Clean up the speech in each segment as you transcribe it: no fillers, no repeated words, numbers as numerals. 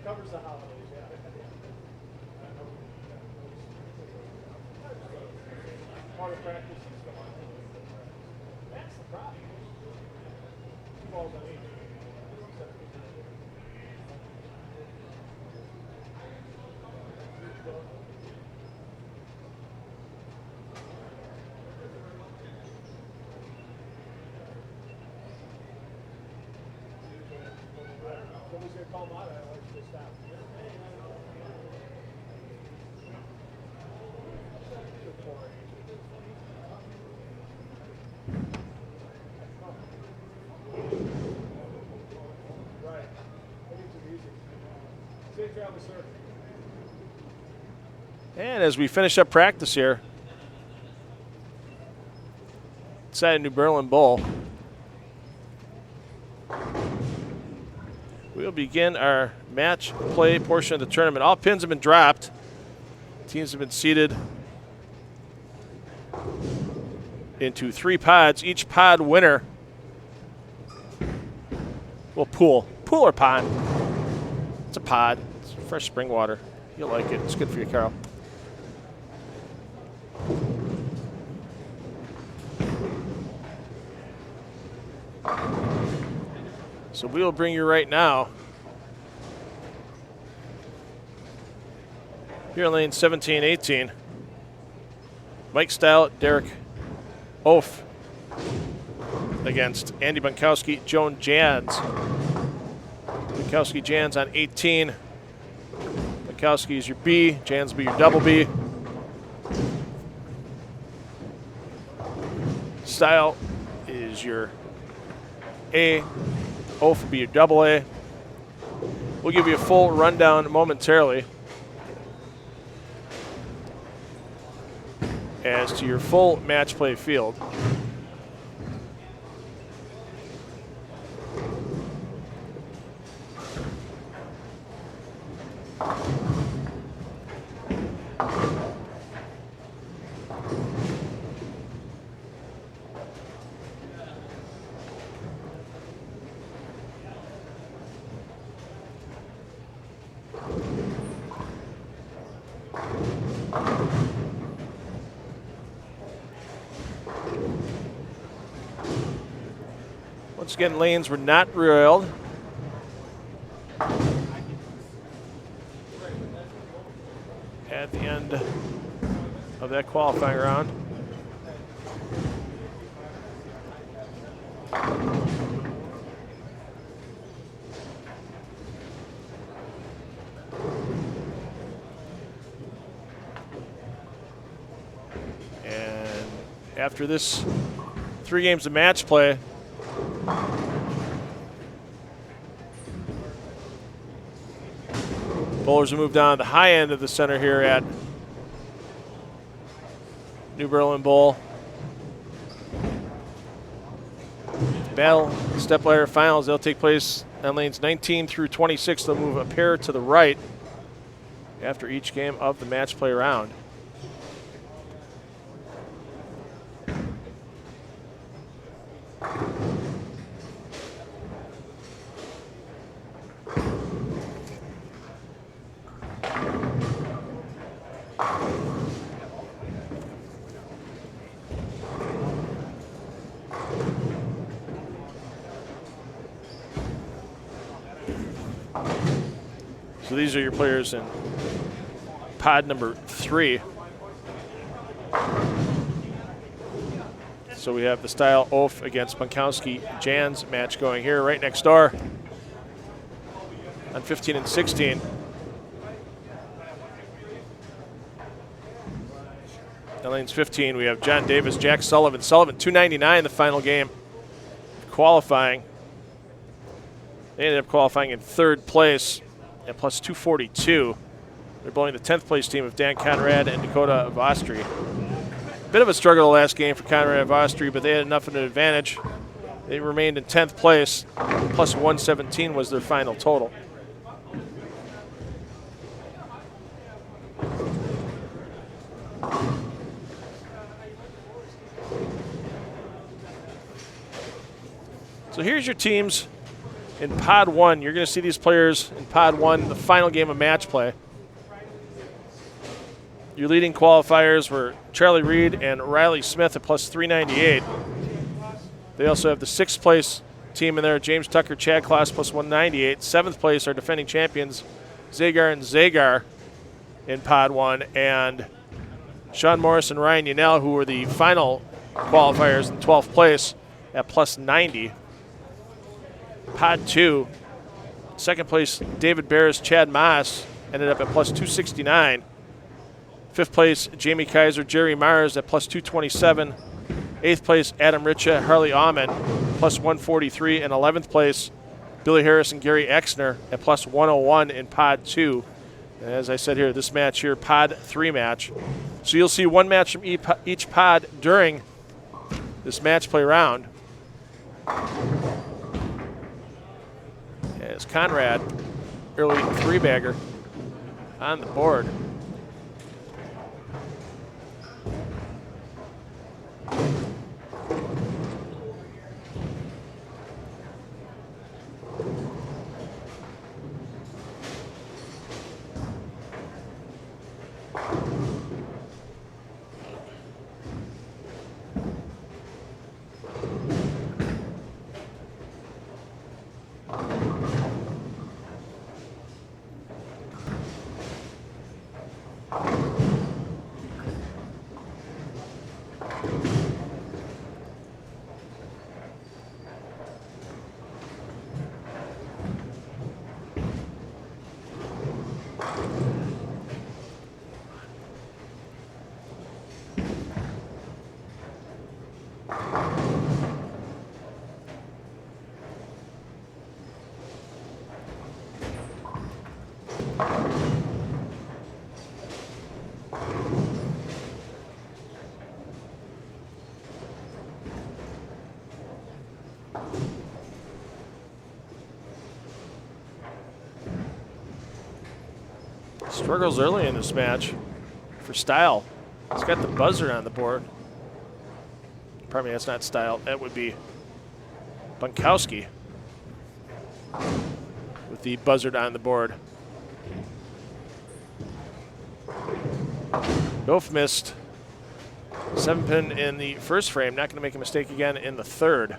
Covers the holidays, yeah. Part of practice and stuff. That's the problem. Balls on each. Somebody's going to call him out, I like to stop. Right. I think it's easy. Safe travel, sir. And as we finish up practice here, inside New Berlin Bowl, we'll begin our match play portion of the tournament. All pins have been dropped. Teams have been seated into 3 pods. Each pod winner will pool. Pool or pond? It's a pod. It's fresh spring water. You'll like it. It's good for you, Carl. So we'll bring you right now here in lane 17-18. Mike Style, Derek Oaf against Andy Bunkowski, Joan Jans. Bunkowski, Jans on 18. Bunkowski is your B, Jans will be your double B. Style is your A. Oaf will be your double A. We'll give you a full rundown momentarily as to your full match play field. Once again, lanes were not railed. At the end of that qualifying round. And after this 3 games of match play, bowlers will move down to the high end of the center here at New Berlin Bowl. Battle step ladder finals, they'll take place on lanes 19 through 26. They'll move a pair to the right after each game of the match play round. So these are your players in pod number 3. So we have the Style Oaf against Bunkowski Jans match going here right next door on 15 and 16. In lanes 15, we have John Davis, Jack Sullivan. Sullivan, 299 the final game. Qualifying. They ended up qualifying in third place at plus 242. They're bowling the 10th place team of Dan Conrad and Dakota Vostri. Bit of a struggle the last game for Conrad Vostri, but they had enough of an advantage. They remained in 10th place. Plus 117 was their final total. So here's your teams in Pod 1. You're going to see these players in Pod 1, the final game of match play. Your leading qualifiers were Charlie Reed and Riley Smith at plus 398. They also have the 6th place team in there, James Tucker, Chad Kloss, plus 198. 7th place are defending champions Zagar and Zagar in Pod 1. And Sean Morris and Ryan Yanell, who were the final qualifiers in 12th place at plus 90. Pod 2, 2nd place David Barris, Chad Moss ended up at plus 269. 5th place Jamie Kaiser, Jerry Myers at plus 227. 8th place Adam Richa, Harley Aumann, plus 143. And 11th place Billy Harris and Gary Exner at plus 101 in Pod 2. And as I said here, this match here, Pod 3 match. So you'll see one match from each pod during this match play round. As Conrad, early 3-bagger on the board. Struggles early in this match for Style. He's got the buzzer on the board. Pardon me, that's not Style. That would be Bunkowski with the buzzard on the board. Goff missed 7-pin in the first frame. Not going to make a mistake again in the third.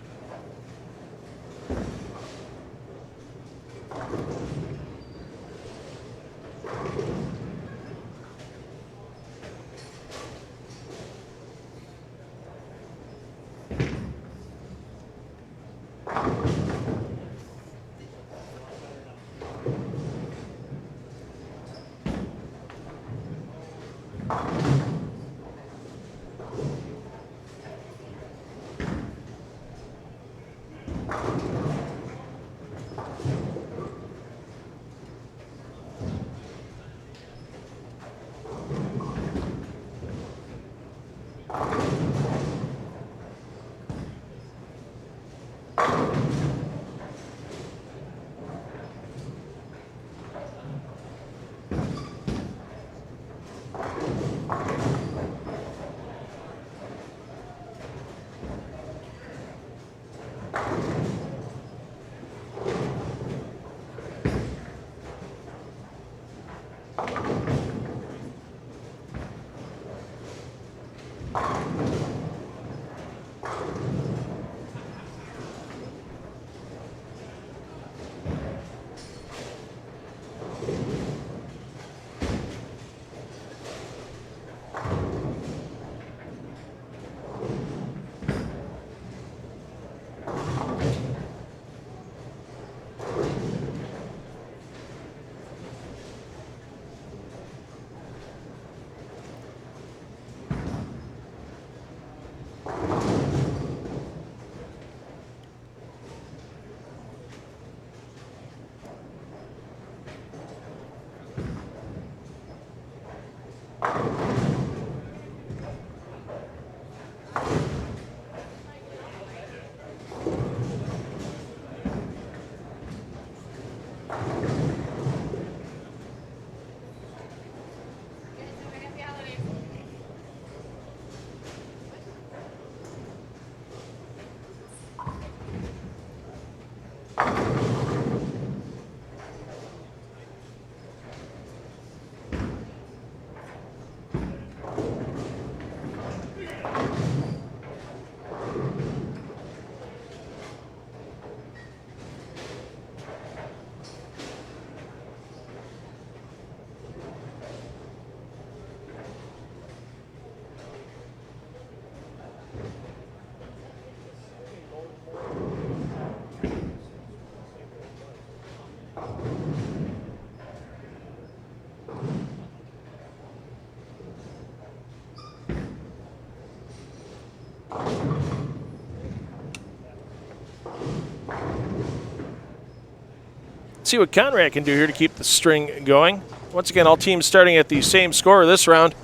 see what Conrad can do here to keep the string going. Once again, all teams starting at the same score this round.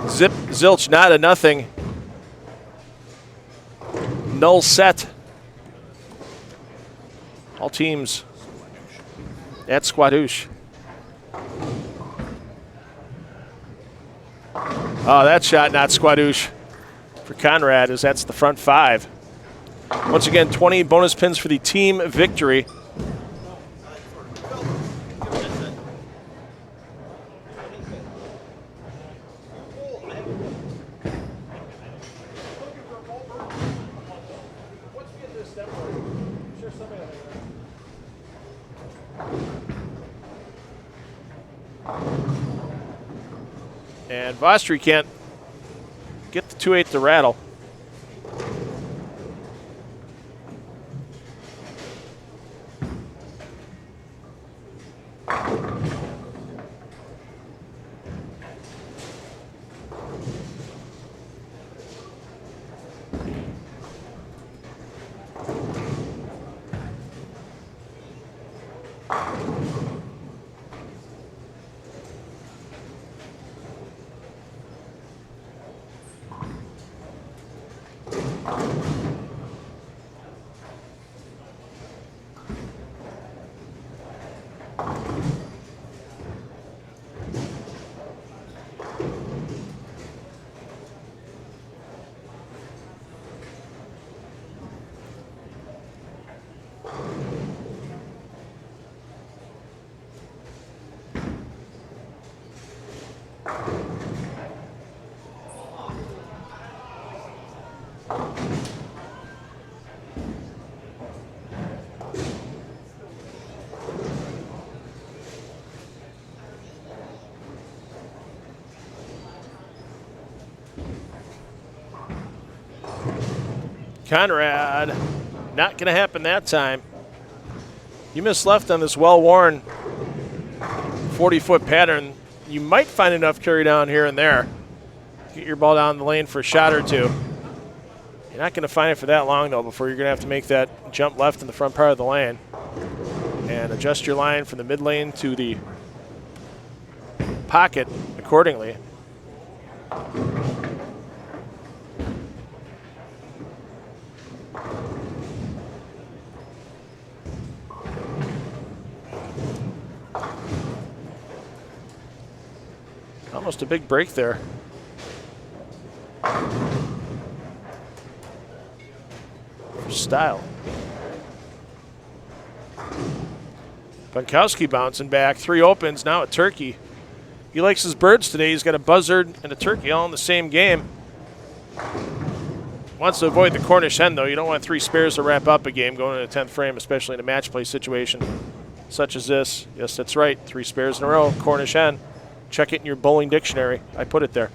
Zip, zilch, nada, nothing. Null set. All teams at Squadouche. Oh, that shot not Squadouche for Conrad, as that's the front 5. Once again, 20 bonus pins for the team victory. And Vostri can't get the 2-8 to rattle. Conrad, not going to happen that time. You missed left on this well-worn 40-foot pattern. You might find enough carry down here and there. Get your ball down the lane for a shot or two. You're not going to find it for that long, though, before you're going to have to make that jump left in the front part of the lane and adjust your line from the mid lane to the pocket accordingly. Almost a big break there. For style. Bunkowski bouncing back. 3 opens, now a turkey. He likes his birds today. He's got a buzzard and a turkey all in the same game. Wants to avoid the Cornish hen, though. You don't want 3 spares to wrap up a game going in the 10th frame, especially in a match play situation such as this. Yes, that's right. 3 spares in a row. Cornish hen. Check it in your bowling dictionary. I put it there.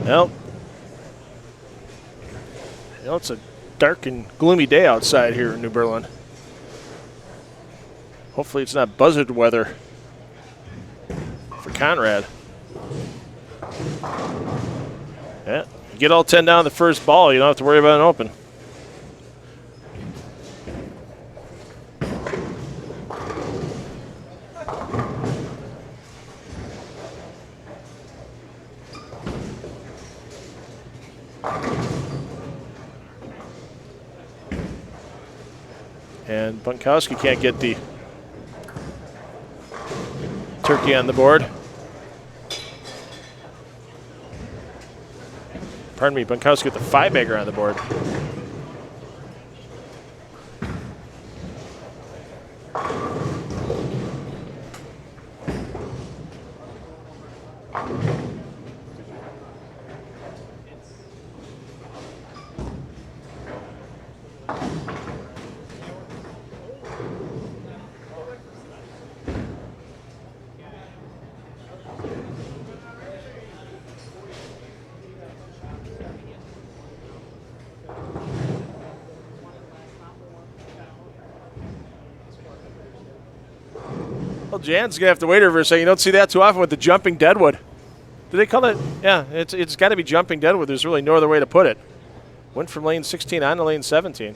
Well, it's a dark and gloomy day outside here in New Berlin. Hopefully it's not buzzard weather for Conrad. Yeah, you get all 10 down the first ball, you don't have to worry about an open. And Bunkowski can't get the turkey on the board. Pardon me, Bunkowski with the 5-bagger on the board. Well, Jan's going to have to wait here for a second. You don't see that too often with the jumping deadwood. Do they call it? Yeah, it's got to be jumping deadwood. There's really no other way to put it. Went from lane 16 on to lane 17.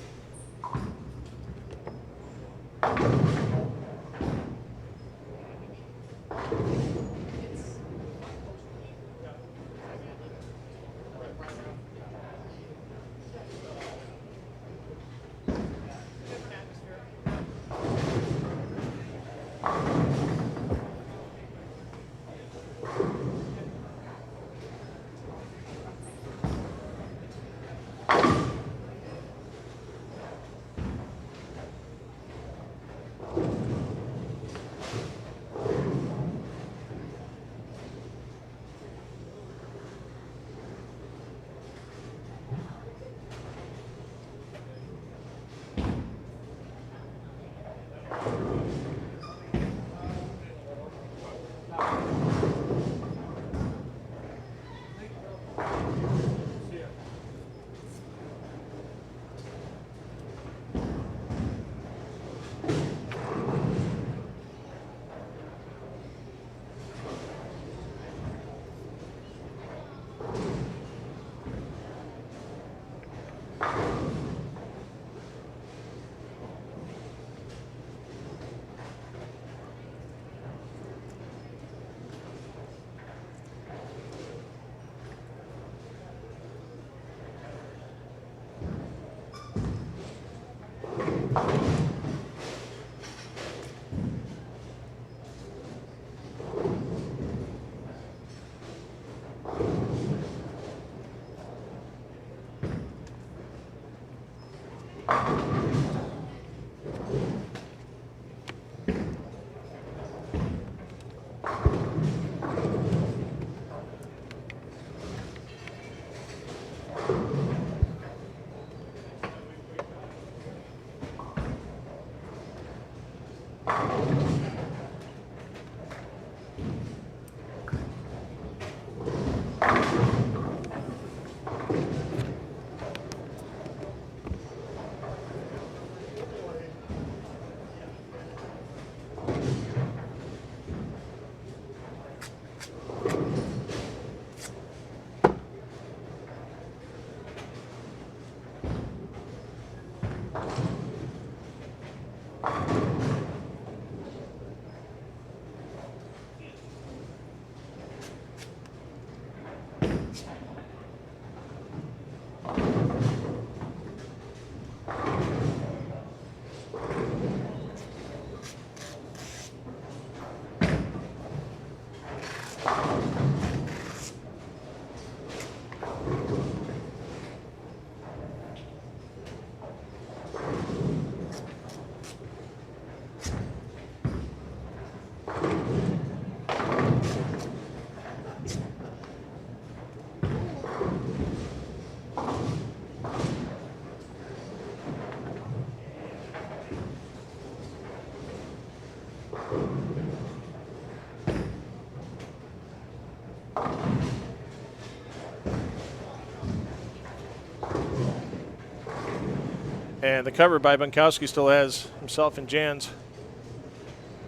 And the cover by Bunkowski still has himself and Jans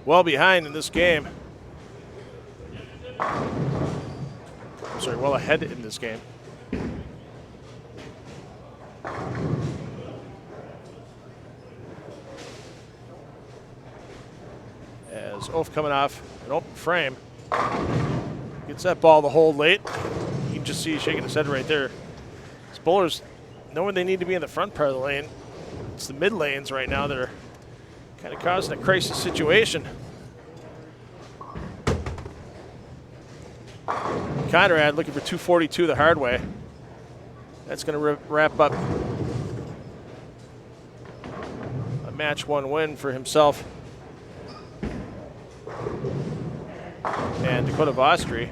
well behind in this game. I'm sorry, well ahead in this game. As Oaf coming off an open frame. Gets that ball to hold late. You can just see he's shaking his head right there. These bowlers know when they need to be in the front part of the lane. It's the mid lanes right now that are kind of causing a crisis situation. Conrad looking for 242 the hard way. That's going to wrap up a match 1 win for himself and Dakota Vostri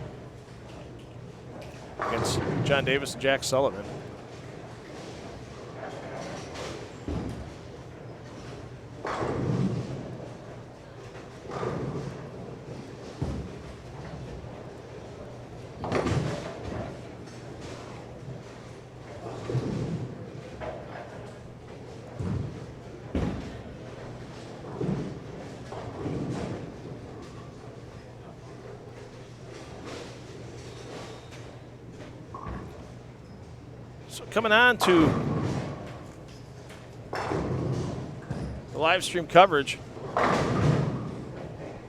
against John Davis and Jack Sullivan. So coming on to the live stream coverage.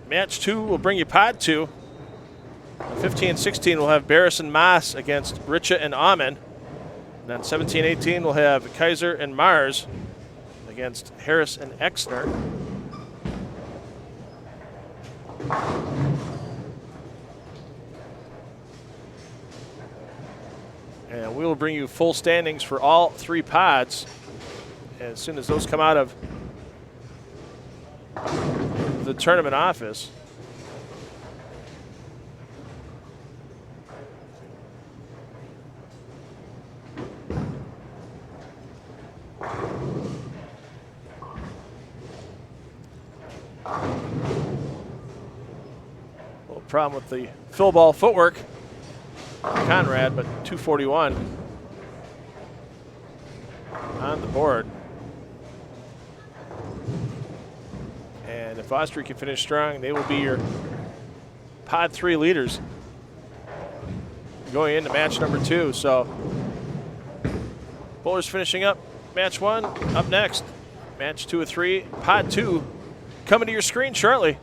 Match 2 will bring you Pod 2. 15-16 we'll have Barris and Maas against Richa and Amen. And then 17-18 we'll have Kaiser and Mars against Harris and Exner. And we will bring you full standings for all 3 pods as soon as those come out of the tournament office. Little problem with the fill ball footwork. Conrad, but 241 on the board. And if Austria can finish strong, they will be your Pod 3 leaders going into match number 2. So bowlers finishing up match 1. Up next, match 2 of 3, Pod 2 coming to your screen shortly.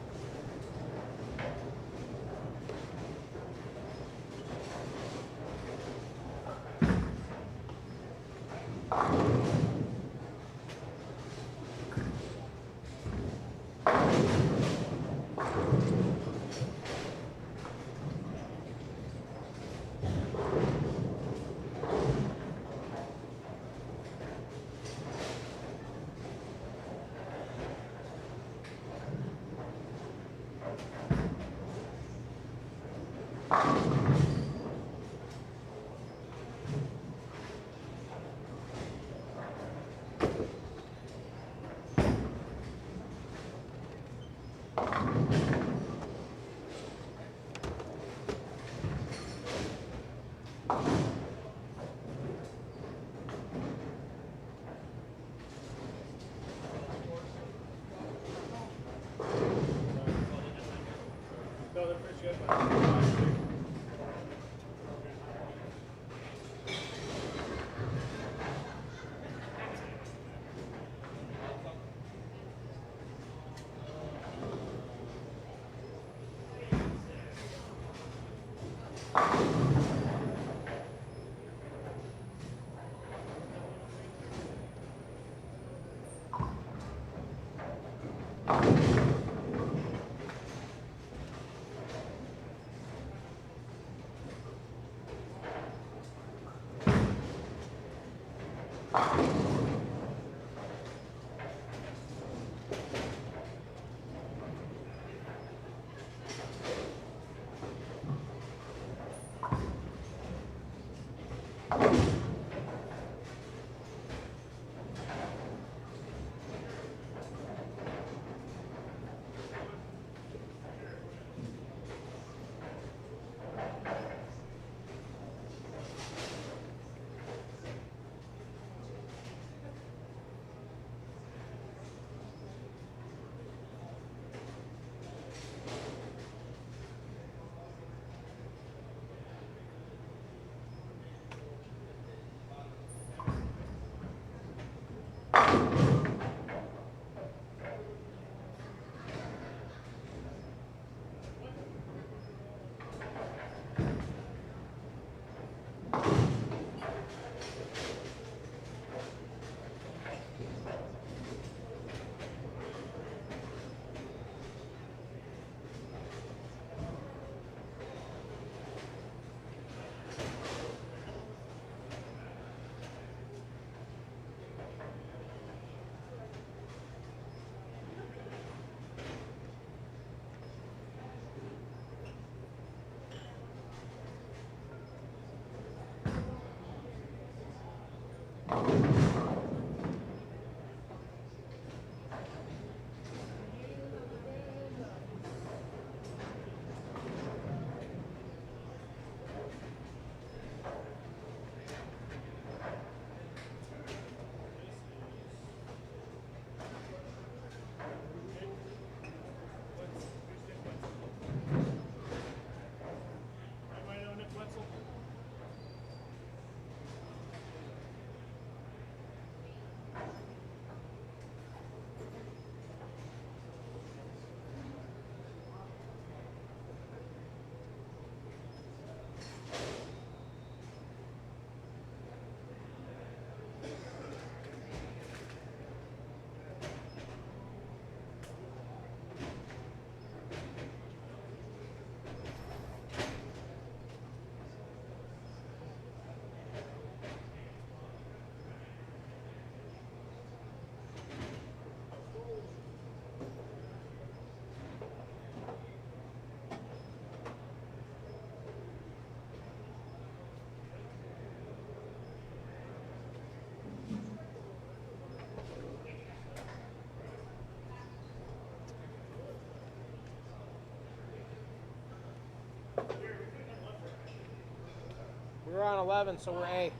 We're on 11, so we're A.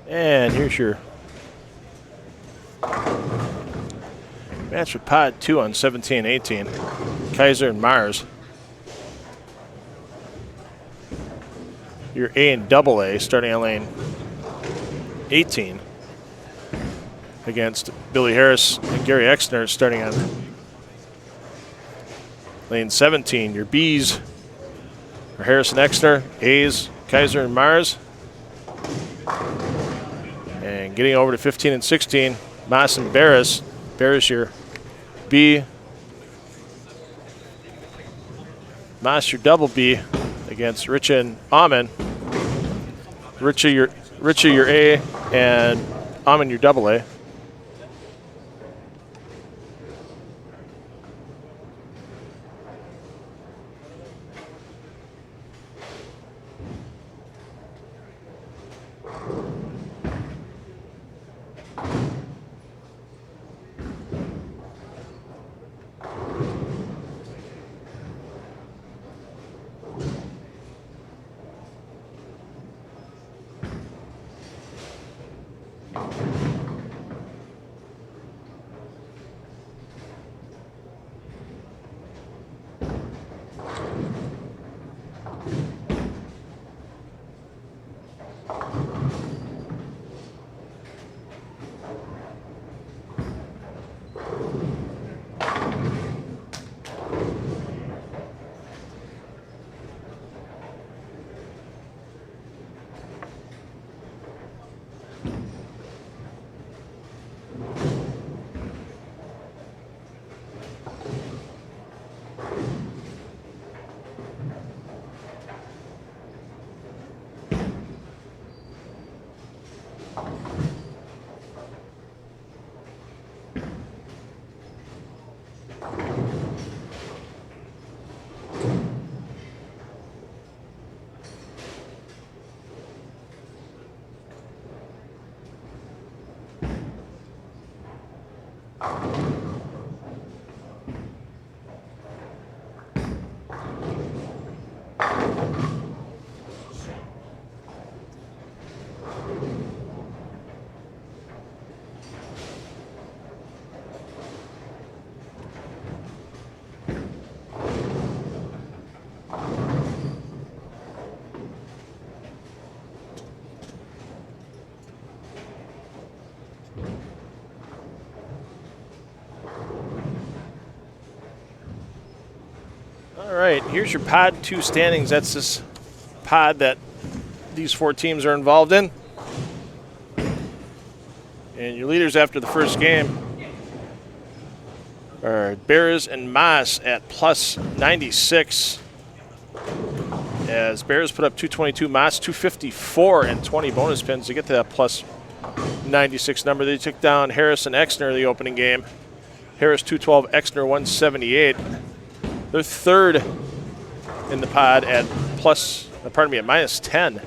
And here's your match with Pod 2 on 17-18. Kaiser and Mars. Your A and double A starting on lane 18 against Billy Harris and Gary Exner starting on lane 17. Your B's are Harris and Exner, A's, Kaiser and Mars. And getting over to 15 and 16, Moss and Barris. Barris your B. Moss your double B against Richa and Amen. Richa your A and Amen your double A. All right, here's your Pod 2 standings. That's this pod that these four teams are involved in. And your leaders after the first game are Bears and Moss at plus 96. As Bears put up 222, Moss 254 and 20 bonus pins to get to that plus 96 number. They took down Harris and Exner the opening game. Harris 212, Exner 178. They're third in the pod at at minus 10.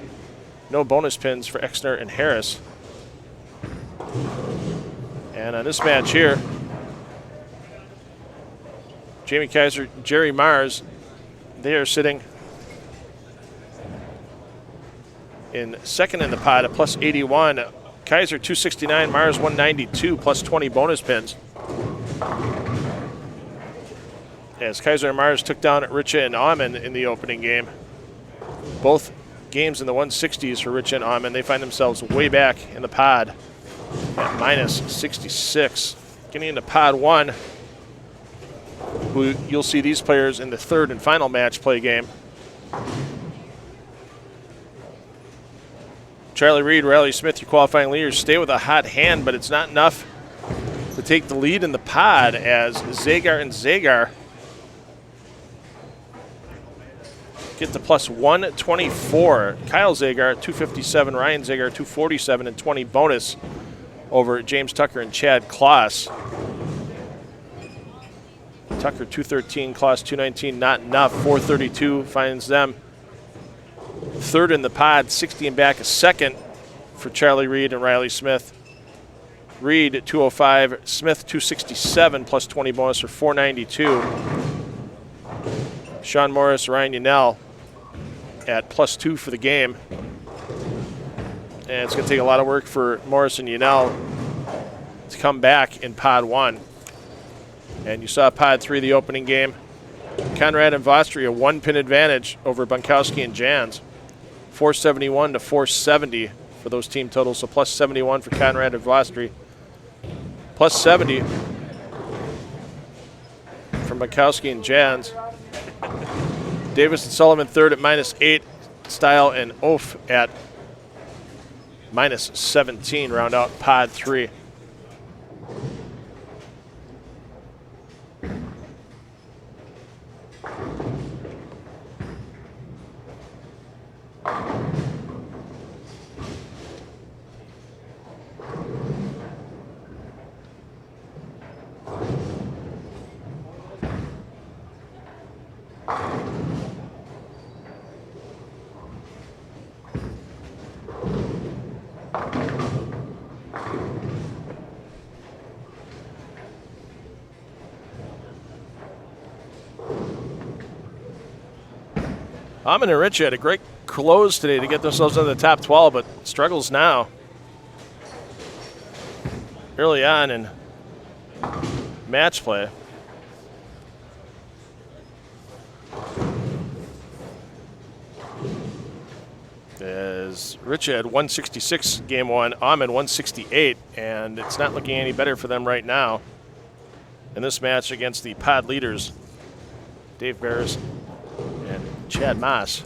No bonus pins for Exner and Harris. And on this match here, Jamie Kaiser, Jerry Mars, they are sitting in second in the pod at plus 81. Kaiser 269, Mars 192, plus 20 bonus pins. As Kaiser and Mars took down Richa and Aumann in the opening game. Both games in the 160s for Richa and Aumann. They find themselves way back in the pod at minus 66. Getting into pod 1, who you'll see these players in the third and final match play game. Charlie Reed, Riley Smith, your qualifying leaders, stay with a hot hand, but it's not enough to take the lead in the pod as Zagar and Zagar get to plus 124. Kyle Zagar, 257, Ryan Zagar, 247, and 20 bonus over James Tucker and Chad Kloss. Tucker, 213, Kloss, 219, not enough. 432 finds them third in the pod, 60 and back a second for Charlie Reed and Riley Smith. Reed at 205, Smith 267 plus 20 bonus for 492. Sean Morris, Ryan Yanell at plus 2 for the game. And it's going to take a lot of work for Morris and Yanell to come back in pod 1. And you saw pod 3, the opening game. Conrad and Vostri, a 1-pin advantage over Bunkowski and Jans. 471 to 470 for those team totals. So plus 71 for Conrad and Vostri. Plus 70 from Bunkowski and Jans. Davis and Sullivan third at minus 8. Style and Oaf at minus 17. Round out pod 3. Aumann and Richa had a great close today to get themselves into the top 12, but struggles now. Early on in match play. As Richa had 166 game 1, Aumann 168, and it's not looking any better for them right now in this match against the pod leaders, Dave Bears and Chad Moss.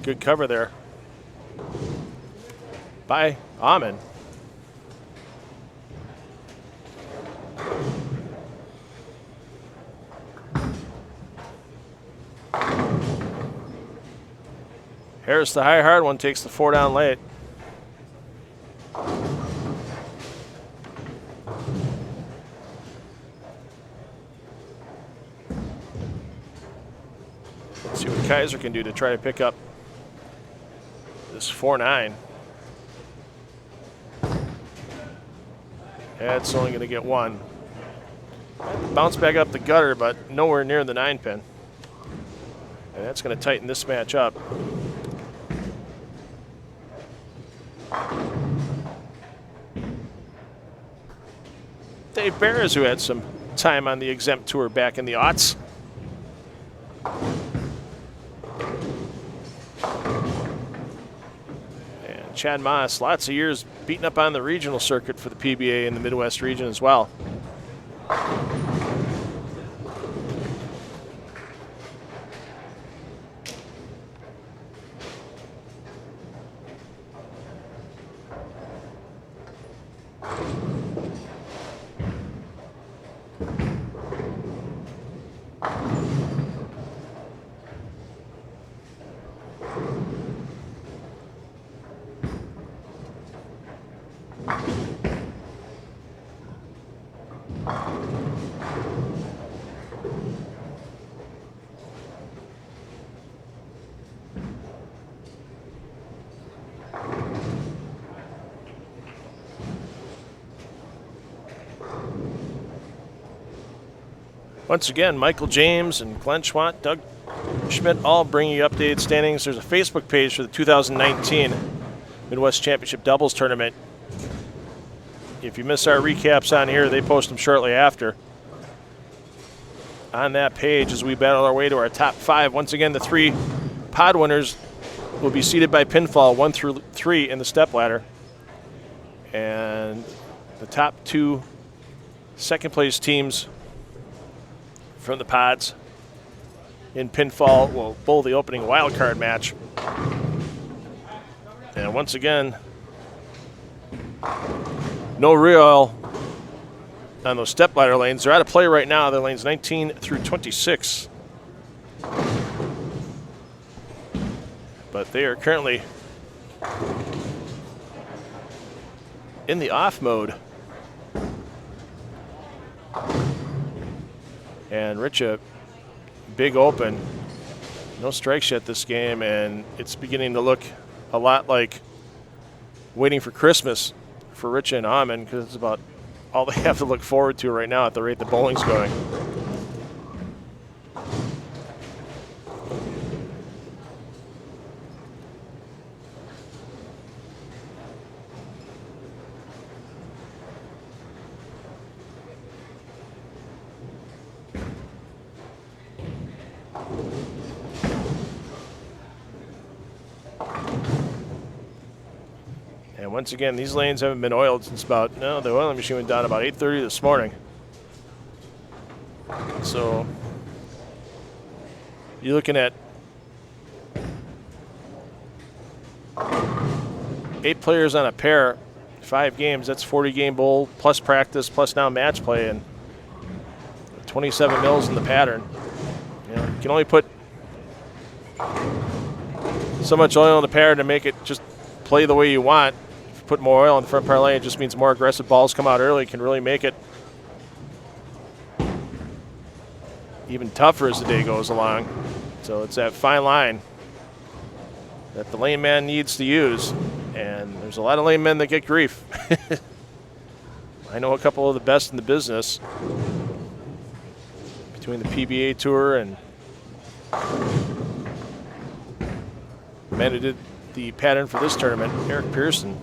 Good cover there by Aumann. Harris, the high hard one, takes the 4 down late. Let's see what Kaiser can do to try to pick up this 4-9. That's only going to get 1. Bounce back up the gutter, but nowhere near the 9-pin. And that's going to tighten this match up. Dave Bears, who had some time on the exempt tour back in the aughts. And Chad Moss, lots of years beating up on the regional circuit for the PBA in the Midwest region as well. Once again, Michael James and Glenn Schwant, Doug Schmidt, all bringing you updated standings. There's a Facebook page for the 2019 Midwest Championship Doubles Tournament. If you miss our recaps on here, they post them shortly after. On that page, as we battle our way to our top 5, once again, the 3 pod winners will be seeded by pinfall 1 through 3 in the stepladder. And the top 2 second place teams from the pods in pinfall will bowl the opening wild card match. And once again, no real on those stepladder lanes. They're out of play right now. They're lanes 19 through 26. But they are currently in the off mode. And Richa, big open. No strikes yet this game, and it's beginning to look a lot like waiting for Christmas for Richa and Amen, because it's about all they have to look forward to right now at the rate the bowling's going. And once again, these lanes haven't been oiled since the oiling machine went down about 8:30 this morning. So you're looking at 8 players on a pair, 5 games. That's 40 game bowl plus practice plus now match play, and 27 mils in the pattern. You know, you can only put so much oil in the pattern to make it just play the way you want. If you put more oil in the front parlay, it just means more aggressive balls come out early. It can really make it even tougher as the day goes along. So it's that fine line that the lane man needs to use. And there's a lot of lane men that get grief. I know a couple of the best in the business between the PBA Tour and the man who did the pattern for this tournament, Eric Pearson.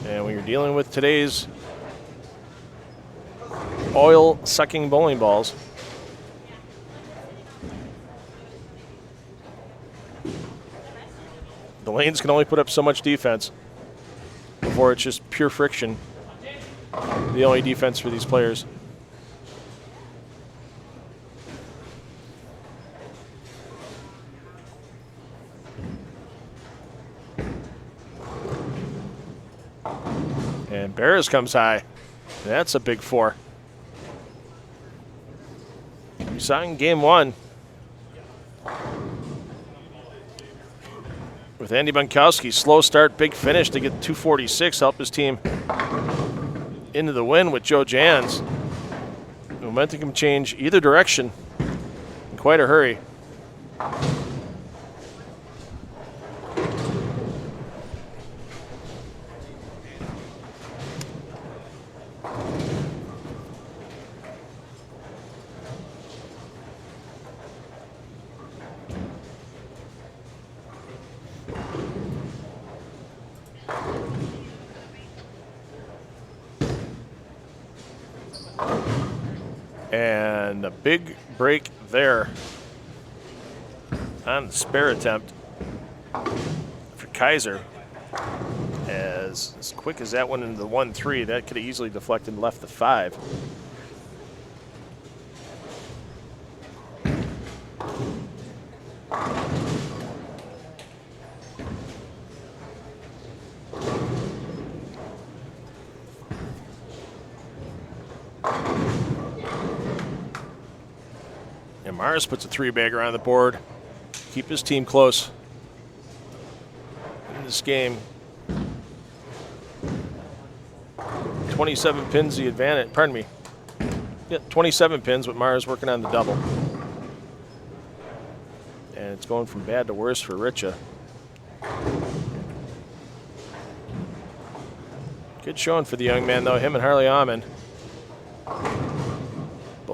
And when you're dealing with today's oil-sucking bowling balls, the lanes can only put up so much defense before it's just pure friction, the only defense for these players. And Barras comes high. That's a big 4. We saw in game 1 with Andy Bunkowski, slow start, big finish to get 246, help his team into the win with Joe Jans. Momentum can change either direction in quite a hurry. And a big break there on the spare attempt for Kaiser. As quick as that went into the 1-3, that could have easily deflected and left the 5. And Mars puts a 3-bagger on the board. Keep his team close in this game. 27 pins the advantage, pardon me. Yeah, 27 pins with Mars working on the double. And it's going from bad to worse for Richa. Good showing for the young man though, him and Harley Amen.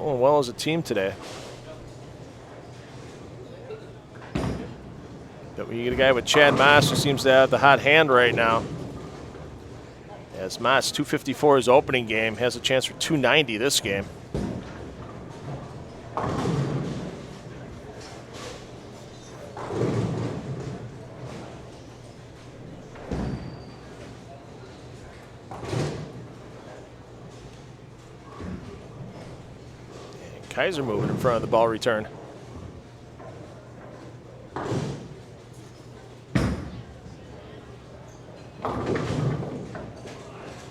Going well as a team today. But when you get a guy with Chad Maas who seems to have the hot hand right now, as Maas 254 his opening game, has a chance for 290 this game. And Kaiser moving in front of the ball return.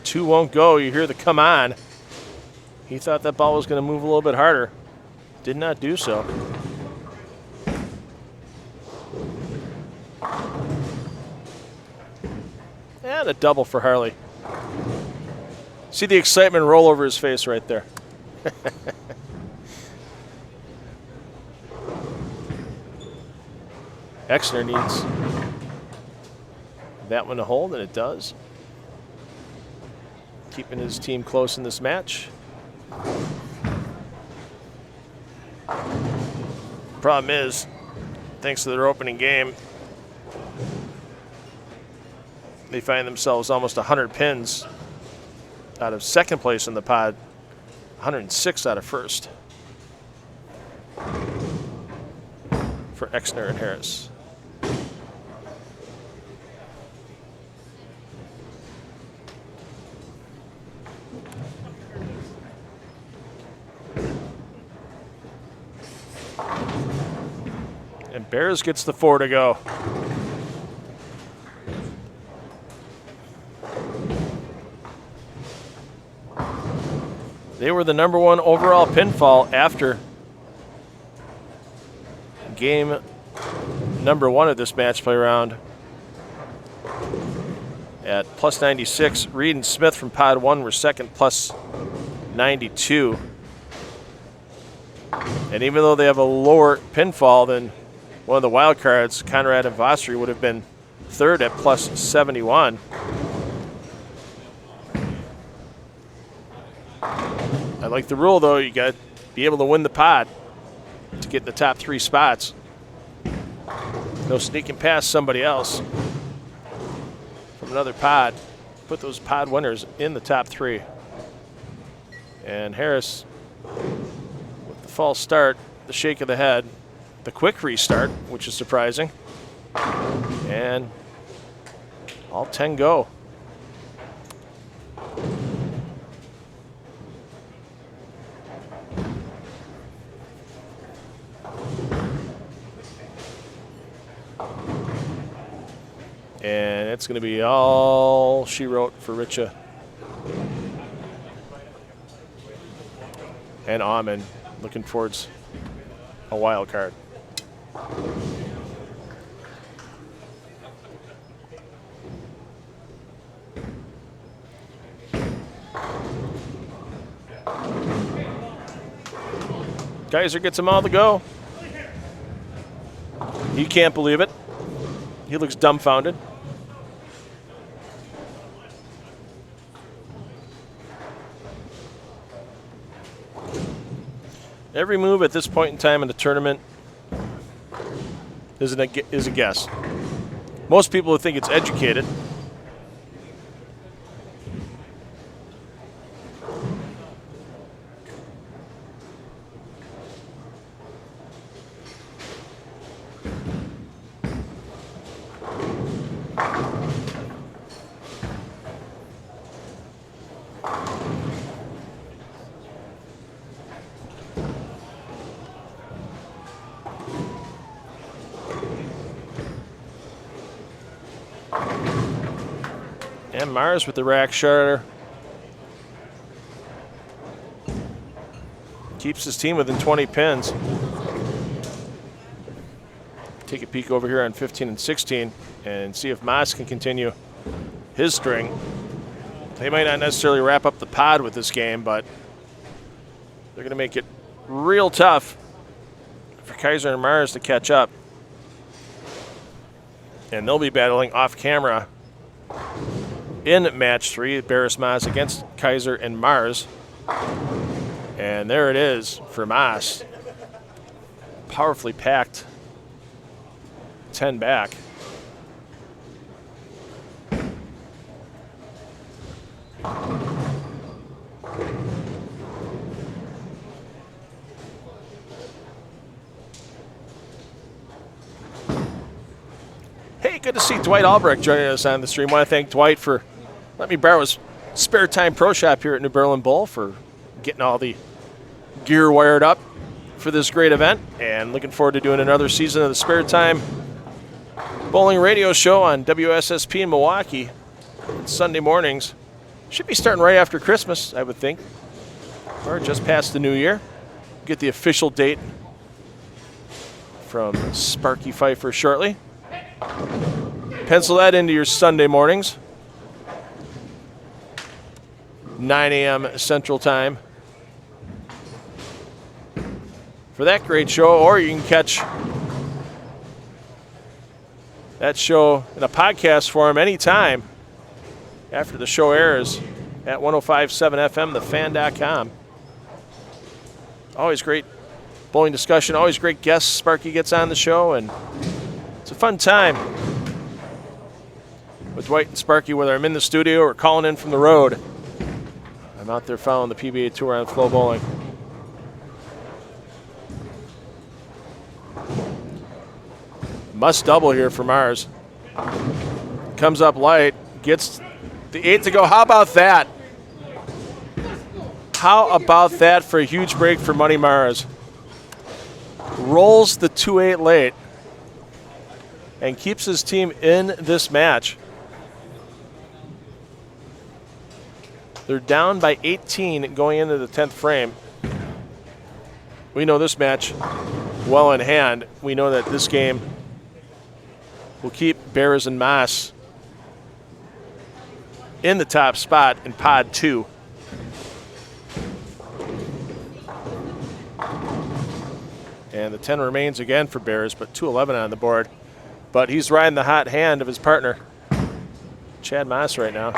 Two won't go. You hear the come on. He thought that ball was going to move a little bit harder. Did not do so. And a double for Harley. See the excitement roll over his face right there. Exner needs that one to hold, and it does. Keeping his team close in this match. Problem is, thanks to their opening game, they find themselves almost 100 pins out of second place in the pod, 106 out of first for Exner and Harris. And Bears gets the 4 to go. They were the #1 overall pinfall after game #1 of this match play round at +96. Reed and Smith from Pod 1 were second, +92. And even though they have a lower pinfall than one of the wild cards, Conrad and Vossry would have been third at +71. I like the rule, though. You got to be able to win the pod to get in the top 3 spots. No sneaking past somebody else from another pod. Put those pod winners in the top 3. And Harris, with the false start, the shake of the head, the quick restart, which is surprising. And all 10 go. And it's going to be all she wrote for Richa and Ahman, looking towards a wild card. Kaiser gets them all to go. He can't believe it. He looks dumbfounded. Every move at this point in time in the tournament is a guess. Most people would think it's educated. And Mars with the rack shutter. Keeps his team within 20 pins. Take a peek over here on 15 and 16 and see if Maas can continue his string. They might not necessarily wrap up the pod with this game, but they're going to make it real tough for Kaiser and Mars to catch up. And they'll be battling off camera in match 3, Barris Maas against Kaiser and Mars. And there it is for Maas. Powerfully packed 10 back. Hey, good to see Dwight Albrecht joining us on the stream. I want to thank Dwight for letting me borrow his Spare Time Pro Shop here at New Berlin Bowl for getting all the gear wired up for this great event, and looking forward to doing another season of the Spare Time Bowling Radio Show on WSSP in Milwaukee on Sunday mornings. Should be starting right after Christmas, I would think, or just past the New Year. Get the official date from Sparky Pfeiffer shortly. Pencil that into your Sunday mornings. 9 a.m. Central Time for that great show, or you can catch that show in a podcast form anytime after the show airs at 105.7 FM, thefan.com. Always great bowling discussion, always great guests Sparky gets on the show, and it's a fun time with Dwight and Sparky, whether I'm in the studio or calling in from the road. I'm out there following the PBA Tour on Flow Bowling. Must double here for Mars. Comes up light, gets the 8 to go. How about that? How about that for a huge break for Money Mars? Rolls the 2-8 late and keeps his team in this match. They're down by 18 going into the 10th frame. We know this match well in hand. We know that this game will keep Bears and Maas in the top spot in Pod 2. And the 10 remains again for Bears, but 2-11 on the board. But he's riding the hot hand of his partner, Chad Maas, right now.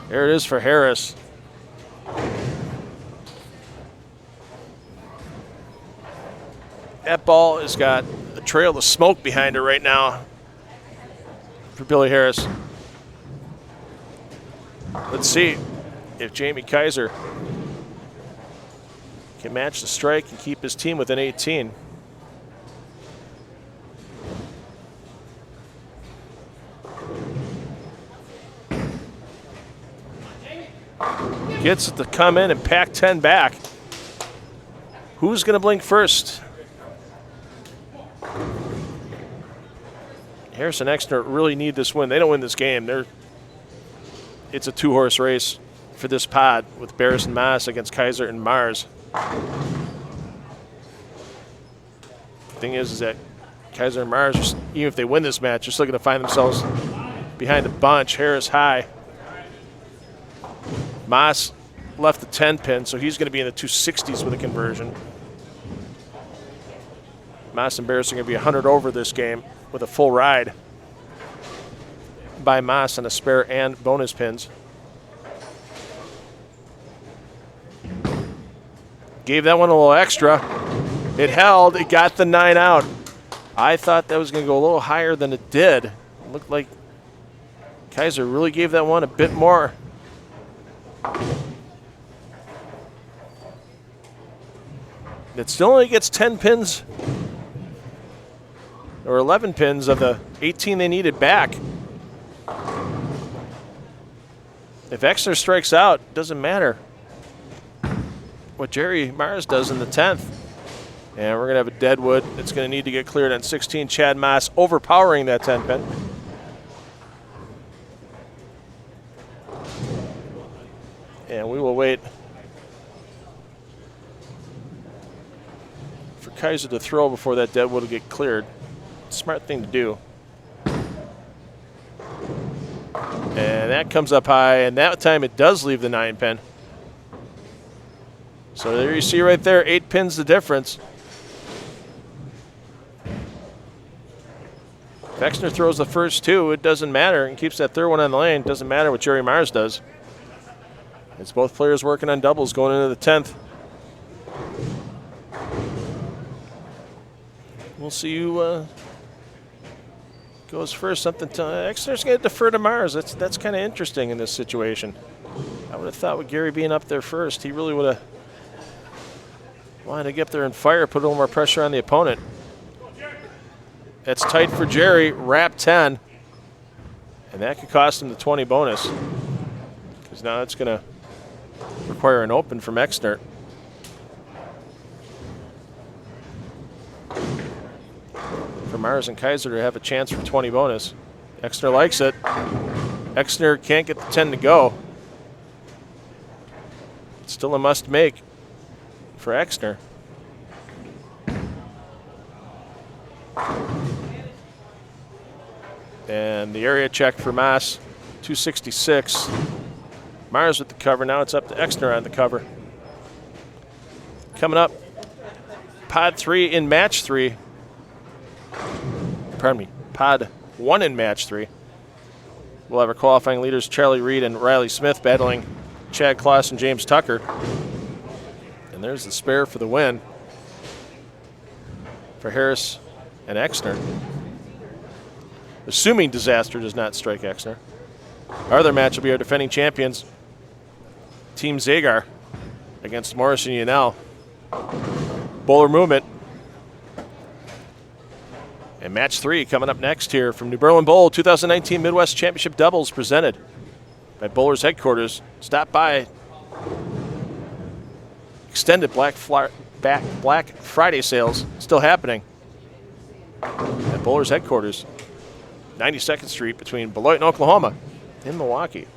There it is for Harris. That ball has got a trail of smoke behind it right now for Billy Harris. Let's see if Jamie Kaiser can match the strike and keep his team within 18. Gets it to come in and pack 10 back. Who's going to blink first? Harrison Exner really need this win. They don't win this game. It's a 2-horse race for this pod with Bears and Maas against Kaiser and Mars. The thing is that Kaiser and Mars, even if they win this match, are still going to find themselves behind a bunch. Harris high. Maas left the 10 pin, so he's going to be in the 260s with a conversion. Maas and Bears are going to be 100 over this game with a full ride by Maas on a spare and bonus pins. Gave that one a little extra. It held. It got the 9 out. I thought that was going to go a little higher than it did. It looked like Kaiser really gave that one a bit more. It still only gets 10 pins or 11 pins of the 18 they needed back. If Exner strikes out, it doesn't matter what Jerry Mars does in the 10th. And we're going to have a deadwood that's going to need to get cleared on 16. Chad Maas overpowering that 10 pin. And we will wait for Kaiser to throw before that deadwood will get cleared. Smart thing to do. And that comes up high, and that time it does leave the 9 pin. So there you see right there, 8 pins the difference. If Exner throws the first 2, it doesn't matter, and keeps that third one on the lane. It doesn't matter what Jerry Mars does. It's both players working on doubles going into the 10th. We'll see who goes first. Exeter's going to defer to Mars. That's kind of interesting in this situation. I would have thought with Gary being up there first, he really would have wanted to get up there and fire, put a little more pressure on the opponent. That's tight for Jerry, wrap 10. And that could cost him the 20 bonus. Because now it's going to require an open from Exeter. For Mars and Kaiser to have a chance for 20 bonus. Exeter likes it. Exeter can't get the 10 to go. It's still a must make for Exeter. And the area check for Mass, 266. Mars with the cover. Now it's up to Exeter on the cover. Coming up, Pod 3 in Match 3. Pardon me, Pod 1 in Match 3. We'll have our qualifying leaders Charlie Reed and Riley Smith battling Chad Kloss and James Tucker. And there's the spare for the win for Harris and Exeter. Assuming disaster does not strike Exeter. Our other match will be our defending champions, Team Zagar, against Morrison Unel. Bowler movement. And match 3 coming up next here from New Berlin Bowl 2019 Midwest Championship Doubles presented by Bowlers Headquarters. Stop by. Extended Black Friday sales still happening at Bowlers Headquarters, 92nd Street between Beloit and Oklahoma in Milwaukee.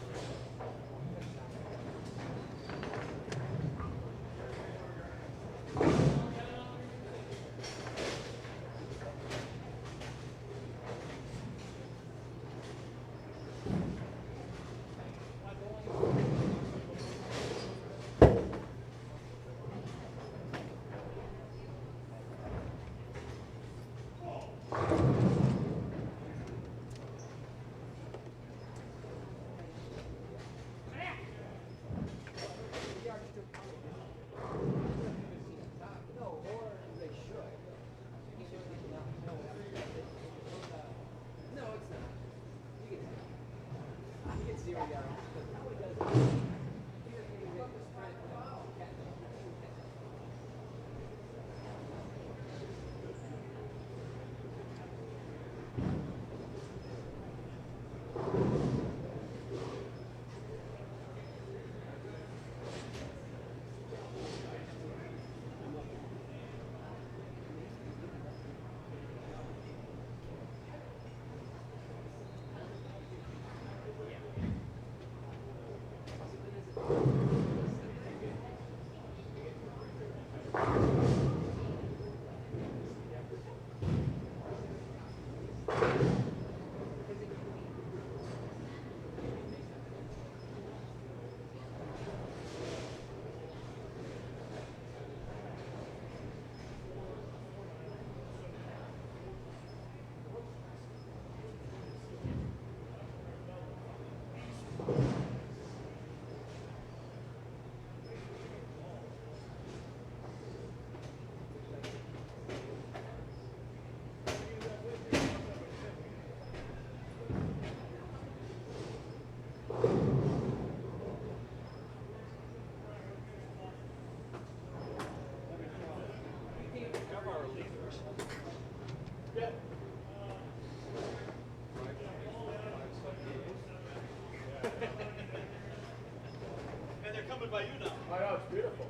I know, it's beautiful.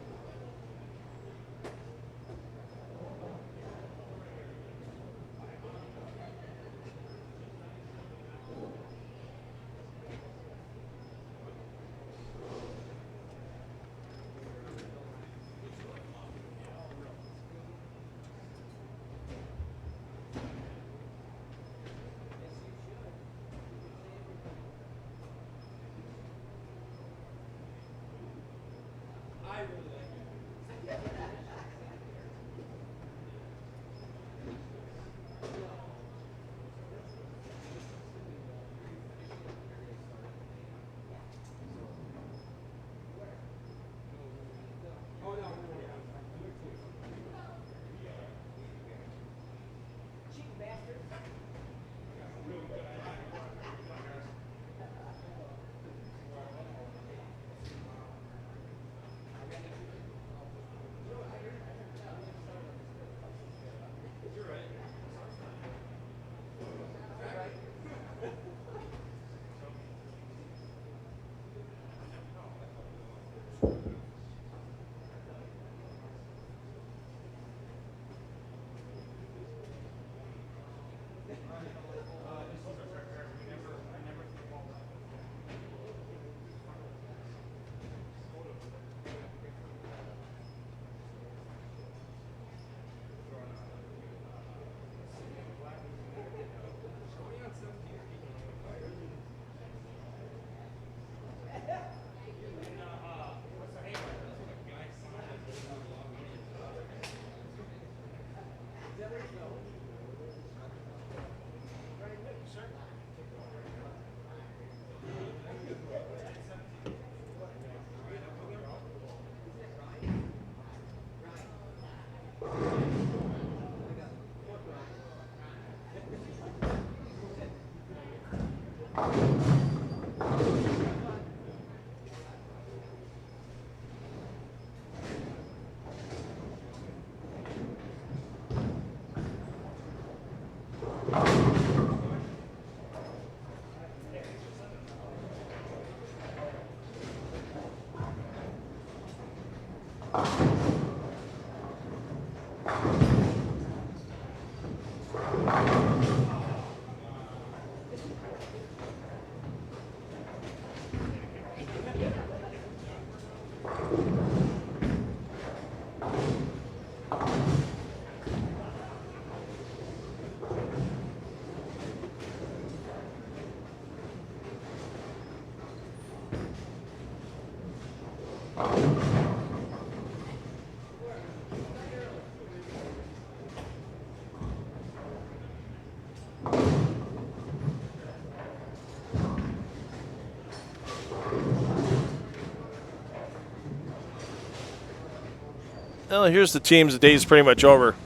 Well, here's the teams. The day's pretty much over.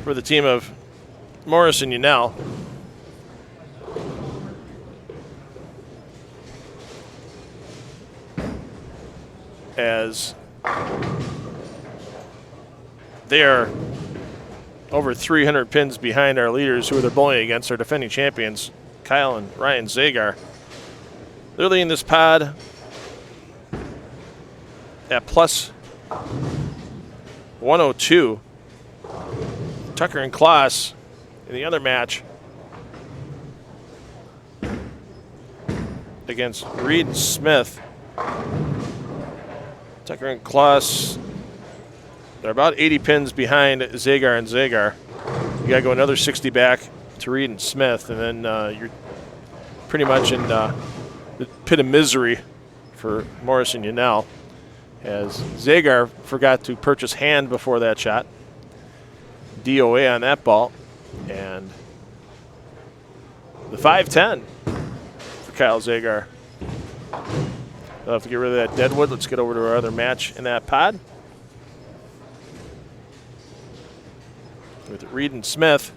For the team of Morrison Unell, as they are over 300 pins behind our leaders, who they're bowling against, our defending champions, Kyle and Ryan Zagar. They're leading this pod at plus 102. Tucker and Klaas in the other match against Reed and Smith. Tucker and Klaas, they're about 80 pins behind Zagar and Zagar. You got to go another 60 back to Reed and Smith, and then you're pretty much in the pit of misery for Morrison Unell, as Zagar forgot to purchase hand before that shot. DOA on that ball, and the 5-10 for Kyle Zagar. I'll have to get rid of that deadwood. Let's get over to our other match in that pod with Reed and Smith.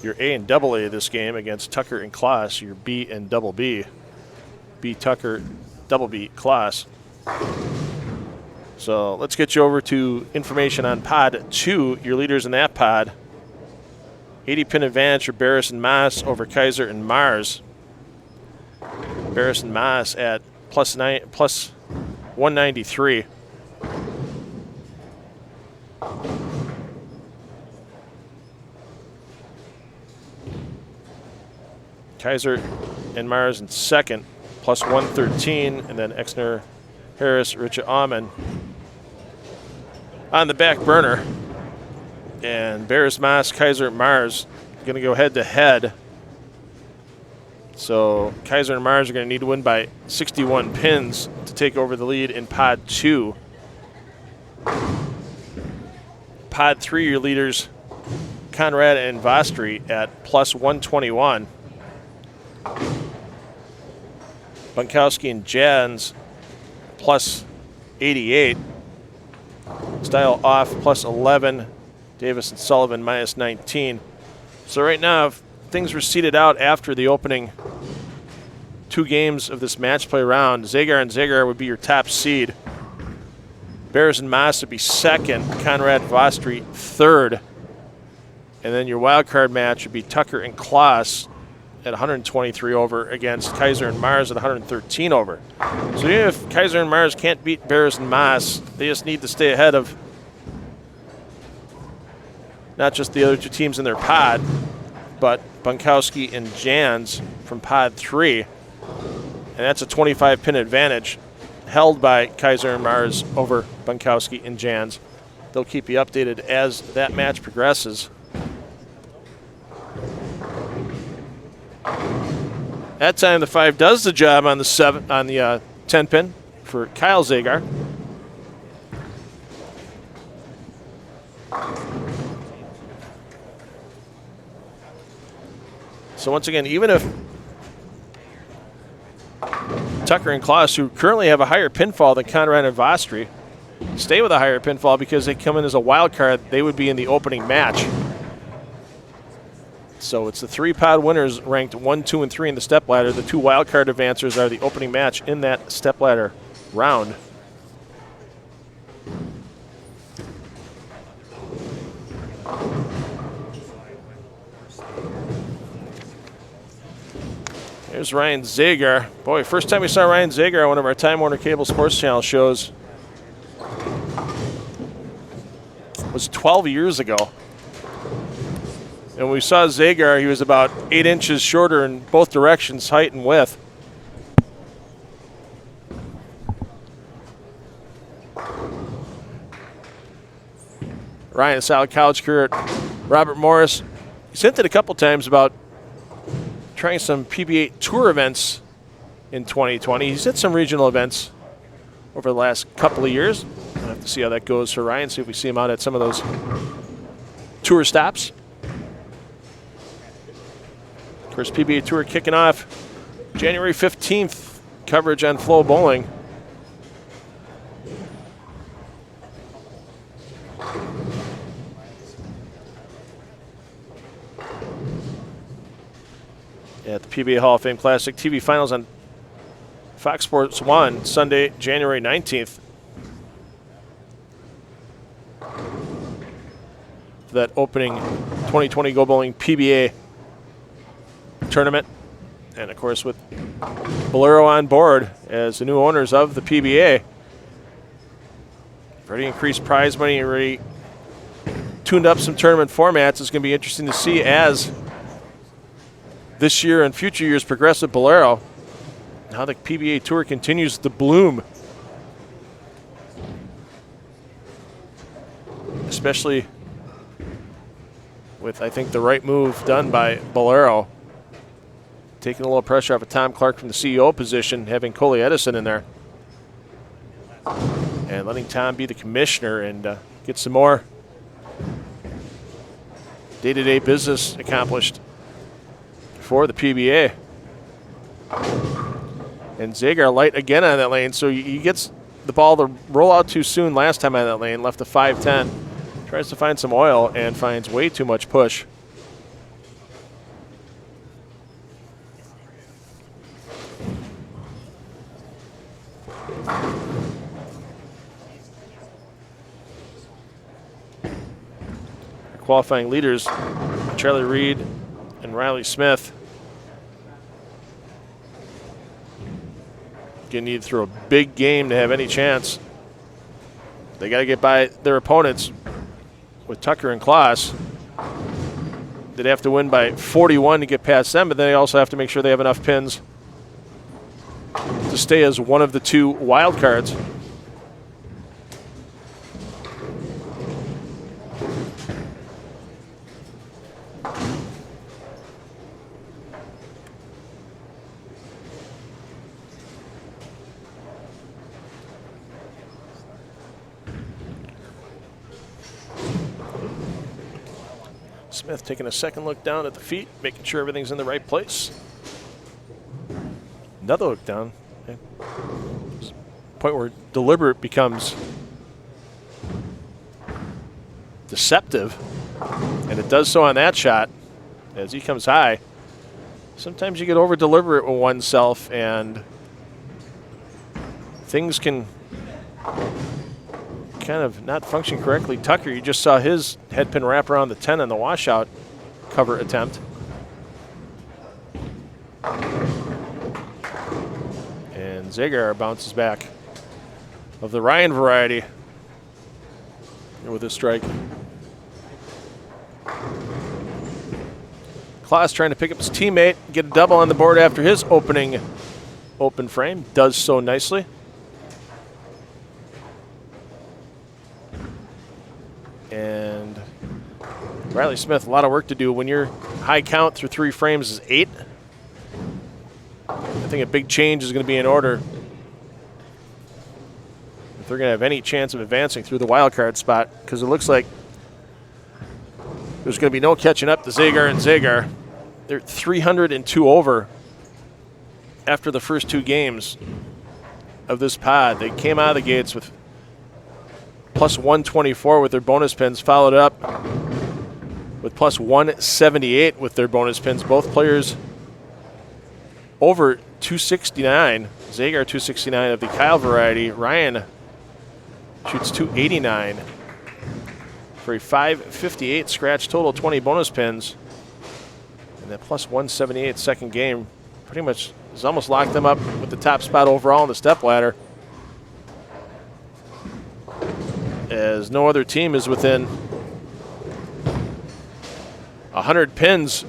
Your A and double A this game against Tucker and Klaas. Your B and double B. B Tucker, double B Klaas. So let's get you over to information on pod 2, your leaders in that pod. 80 pin advantage for Barris and Maas over Kaiser and Mars. Barris and Maas at plus 193. Kaiser and Mars in second, plus 113, and then Exner, Harris, Richard Aumann on the back burner. And Barris, Maas, Kaiser, Mars going to go head to head. So Kaiser and Mars are going to need to win by 61 pins to take over the lead in pod 2. Pod 3, your leaders, Conrad and Vostri at plus 121. Bunkowski and Jans plus 88. Style off plus 11. Davis and Sullivan minus 19. So right now, if things were seeded out after the opening 2 games of this match play round, Zagar and Zagar would be your top seed. Barris and Maas would be second. Conrad, Vostri third. And then your wild card match would be Tucker and Klaas at 123 over against Kaiser and Mars at 113 over. So even if Kaiser and Mars can't beat Barris and Maas, they just need to stay ahead of not just the other 2 teams in their pod, but Bunkowski and Jans from pod 3. And that's a 25 pin advantage held by Kaiser and Mars over Bunkowski and Jans. They'll keep you updated as that match progresses. That time the 5 does the job on the 10 pin for Kyle Zagar. So once again, even if Tucker and Klaas, who currently have a higher pinfall than Conrad and Vostri, stay with a higher pinfall because they come in as a wild card, they would be in the opening match. So it's the 3 pod winners ranked 1, 2, and 3 in the stepladder. The 2 wild card advancers are the opening match in that stepladder round. Here's Ryan Zagar. Boy, first time we saw Ryan Zagar on one of our Time Warner Cable Sports Channel shows was 12 years ago. And when we saw Zagar, he was about 8 inches shorter in both directions, height and width. Ryan, a solid college career at Robert Morris. He's hinted a couple times about trying some PBA Tour events in 2020. He's hit some regional events over the last couple of years. We'll have to see how that goes for Ryan, see if we see him out at some of those tour stops. Of course, PBA Tour kicking off January 15th, coverage on Flow Bowling. At the PBA Hall of Fame Classic TV Finals on Fox Sports 1, Sunday, January 19th. For that opening 2020 Go Bowling PBA tournament. And, of course, with Bolero on board as the new owners of the PBA. Already increased prize money, already tuned up some tournament formats. It's going to be interesting to see as this year and future years progress with Bolero, how the PBA Tour continues to bloom. Especially with, I think, the right move done by Bolero. Taking a little pressure off of Tom Clark from the CEO position, having Coley Edison in there. And letting Tom be the commissioner and get some more day-to-day business accomplished for the PBA. And Zagar light again on that lane, so he gets the ball to roll out too soon last time on that lane, left a 5-10. Tries to find some oil and finds way too much push. Qualifying leaders, Charlie Reed and Riley Smith. Going to need to throw a big game to have any chance. They got to get by their opponents with Tucker and Klaas. They'd have to win by 41 to get past them, but they also have to make sure they have enough pins to stay as one of the two wild cards. Smith taking a second look down at the feet, making sure everything's in the right place. Another look down. Point where deliberate becomes deceptive, and it does so on that shot as he comes high. Sometimes you get over deliberate with oneself and things can kind of not function correctly. Tucker, you just saw his head pin wrap around the 10 on the washout cover attempt. And Zagar bounces back of the Ryan variety with a strike. Klaas trying to pick up his teammate, get a double on the board after his opening open frame. Does so nicely. And Riley Smith, a lot of work to do. When your high count through 3 frames is 8, I think a big change is going to be in order if they're going to have any chance of advancing through the wild card spot, because it looks like there's going to be no catching up to Zagar and Zagar. They're 302 over after the first 2 games of this pod. They came out of the gates with plus 124 with their bonus pins, followed up with plus 178 with their bonus pins. Both players over 269. Zagar 269 of the Kyle variety. Ryan shoots 289 for a 558 scratch total, 20 bonus pins. And that plus 178 second game pretty much has almost locked them up with the top spot overall in the stepladder, as no other team is within 100 pins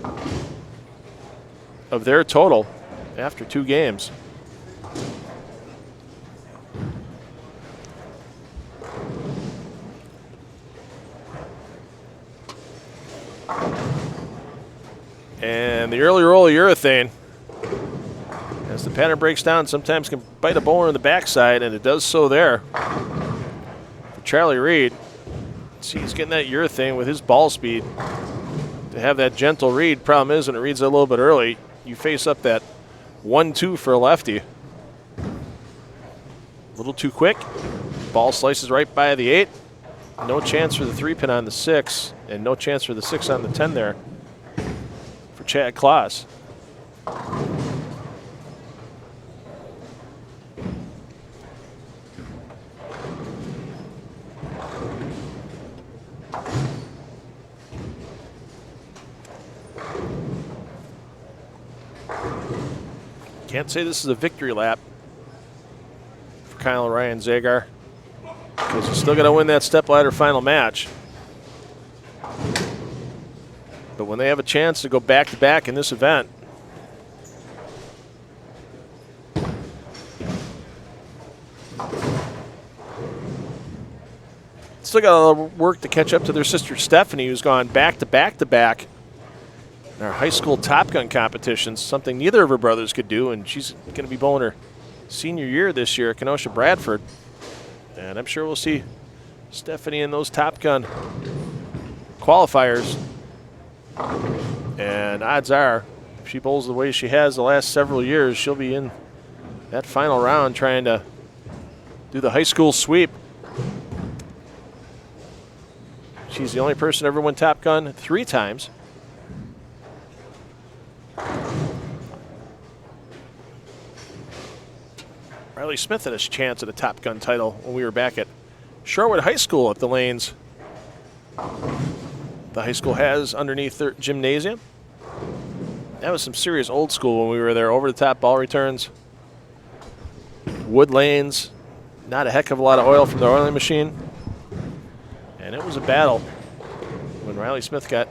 of their total after 2 games. And the early roll of urethane, as the pattern breaks down, sometimes can bite a bowler in the backside, and it does so there for Charlie Reed. See, he's getting that urethane with his ball speed to have that gentle read. Problem is, when it reads a little bit early, you face up that 1-2 for a lefty. A little too quick. Ball slices right by the 8. No chance for the 3-pin on the 6, and no chance for the 6 on the 10 there for Chad Kloss. Can't say this is a victory lap for Kyle Ryan Zagar, because he's still got to win that stepladder final match. But when they have a chance to go back-to-back in this event, still got a lot of work to catch up to their sister Stephanie, who's gone back-to-back-to-back in our high school Top Gun competitions, something neither of her brothers could do, and she's going to be bowling her senior year this year at Kenosha Bradford. And I'm sure we'll see Stephanie in those Top Gun qualifiers. And odds are, if she bowls the way she has the last several years, she'll be in that final round trying to do the high school sweep. She's the only person to ever win Top Gun 3 times. Riley Smith had his chance at a Top Gun title when we were back at Shorewood High School at the lanes the high school has underneath their gymnasium. That was some serious old school when we were there. Over-the-top ball returns, wood lanes, not a heck of a lot of oil from the oiling machine. And it was a battle when Riley Smith got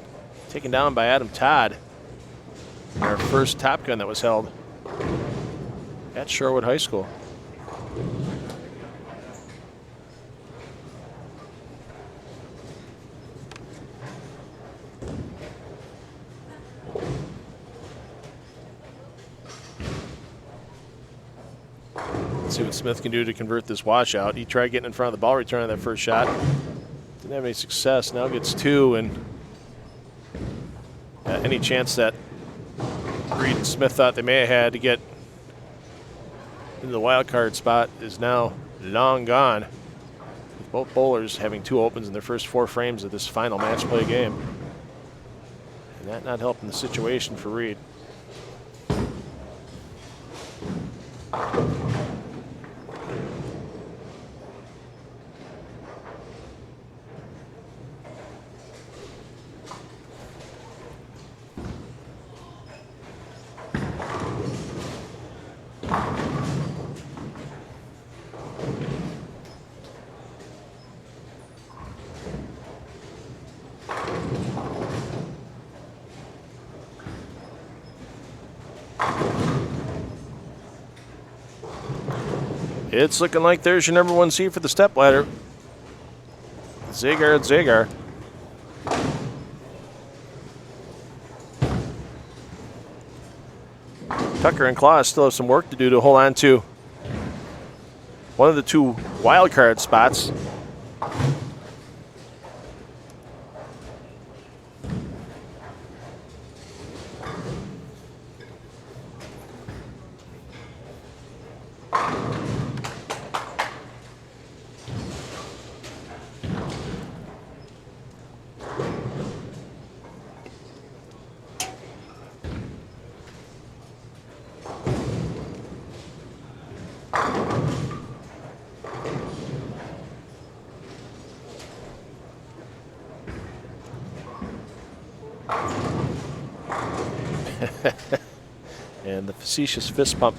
taken down by Adam Todd in our first Top Gun that was held at Shorewood High School. Let's see what Smith can do to convert this washout. He tried getting in front of the ball return on that first shot. Didn't have any success. Now gets 2, and any chance that Reed and Smith thought they may have had to get into the wild card spot is now long gone, with both bowlers having 2 opens in their first 4 frames of this final match play game. And that not helping the situation for Reed. It's looking like there's your number 1 seed for the stepladder. Zagar. Tucker and Kloss still have some work to do to hold on to one of the 2 wild card spots. And the facetious fist pump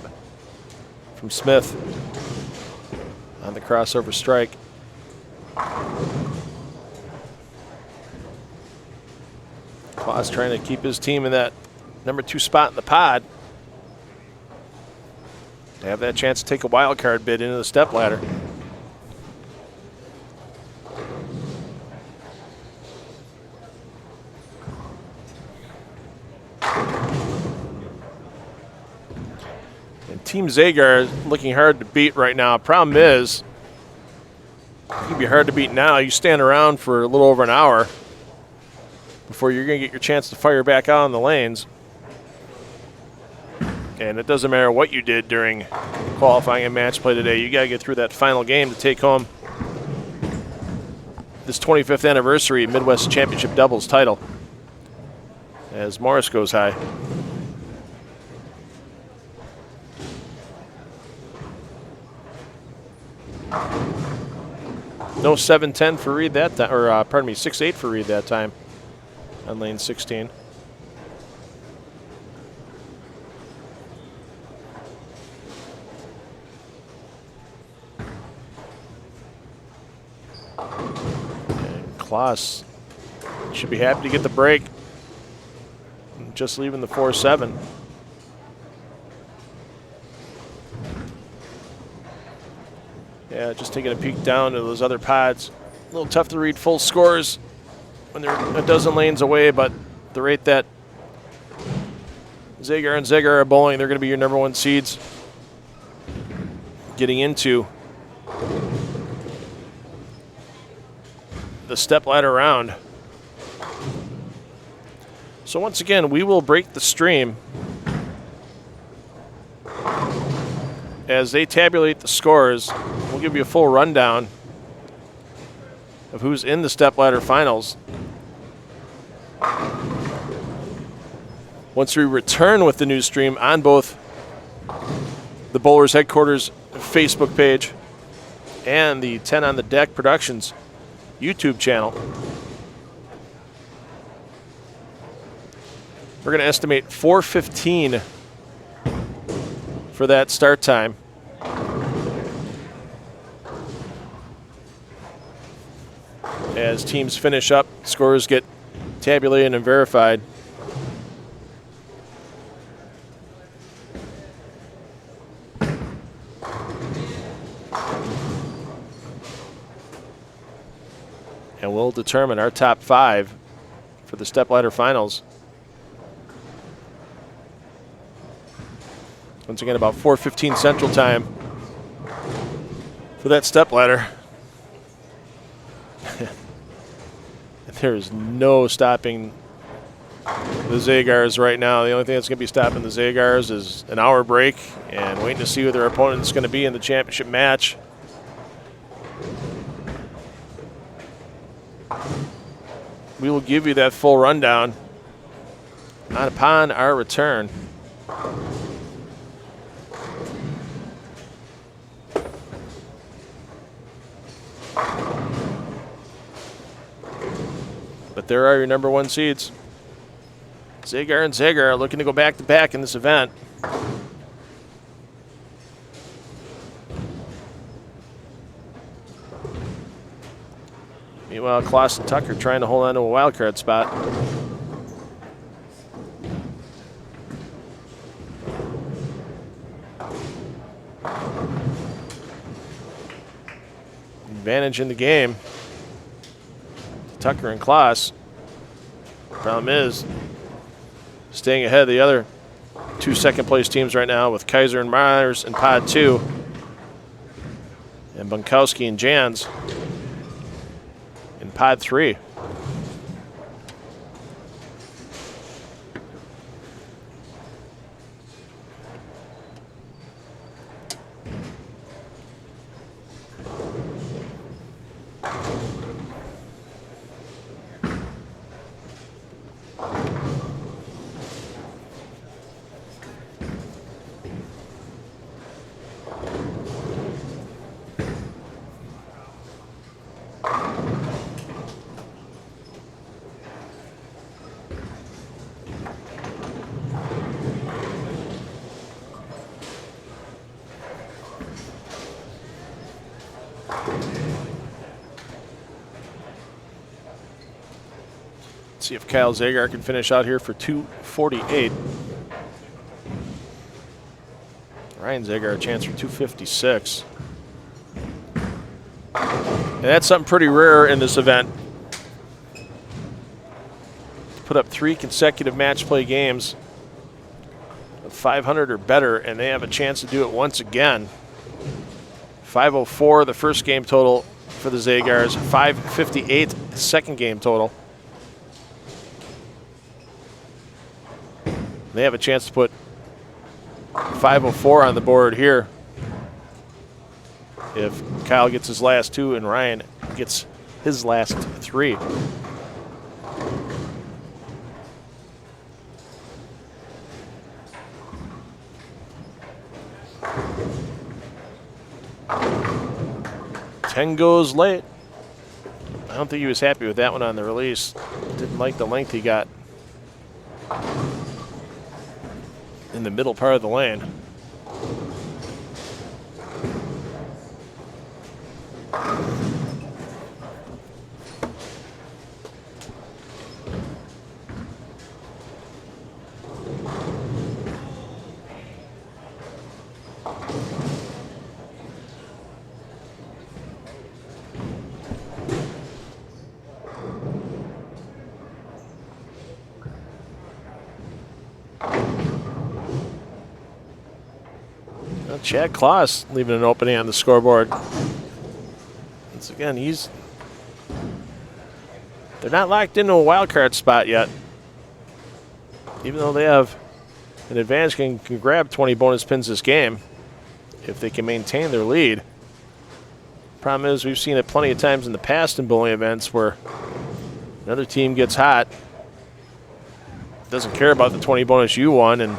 from Smith on the crossover strike. Kloss trying to keep his team in that number 2 spot in the pod. To have that chance to take a wild card bid into the stepladder. And Team Zagar is looking hard to beat right now. Problem is, it can be hard to beat now. You stand around for a little over an hour before you're going to get your chance to fire back out on the lanes. And it doesn't matter what you did during qualifying and match play today. You got to get through that final game to take home this 25th anniversary Midwest Championship doubles title as Morris goes high. No 7:10 for Reed that time, or pardon me, 6:8 for Reed that time on lane 16. Kloss should be happy to get the break. Just leaving the 4-7. Yeah, just taking a peek down to those other pods. A little tough to read full scores when they're a dozen lanes away, but the rate that Zagar and Zagar are bowling, they're going to be your number 1 seeds getting into the stepladder round. So once again, we will break the stream as they tabulate the scores. We'll give you a full rundown of who's in the stepladder finals. Once we return with the new stream on both the Bowlers Headquarters Facebook page and the 10 on the Deck Productions YouTube channel. We're going to estimate 4:15 for that start time. As teams finish up, scores get tabulated and verified. And we'll determine our top 5 for the stepladder finals. Once again, about 4:15 Central Time for that stepladder. There is no stopping the Zagars right now. The only thing that's going to be stopping the Zagars is an hour break and waiting to see who their opponent's going to be in the championship match. We will give you that full rundown upon our return. But there are your number 1 seeds. Zagar and Zagar are looking to go back-to-back in this event. Meanwhile, Kloss and Tucker trying to hold on to a wild card spot. Advantage in the game. Tucker and Kloss. Problem is, staying ahead of the other 2 second-place teams right now with Kaiser and Myers in Pod 2 and Bunkowski and Jans in Pod 3. See if Kyle Zagar can finish out here for 248. Ryan Zagar a chance for 256. And that's something pretty rare in this event. Put up 3 consecutive match play games of 500 or better, and they have a chance to do it once again. 504 the first game total for the Zagars, 558 second game total. They have a chance to put 504 on the board here if Kyle gets his last 2 and Ryan gets his last 3. Ten goes late. I don't think he was happy with that one on the release. Didn't like the length he got in the middle part of the lane. Chad Kloss leaving an opening on the scoreboard. Once again, they're not locked into a wild card spot yet. Even though they have an advantage, can grab 20 bonus pins this game if they can maintain their lead. Problem is, we've seen it plenty of times in the past in bowling events where another team gets hot, doesn't care about the 20 bonus you won, and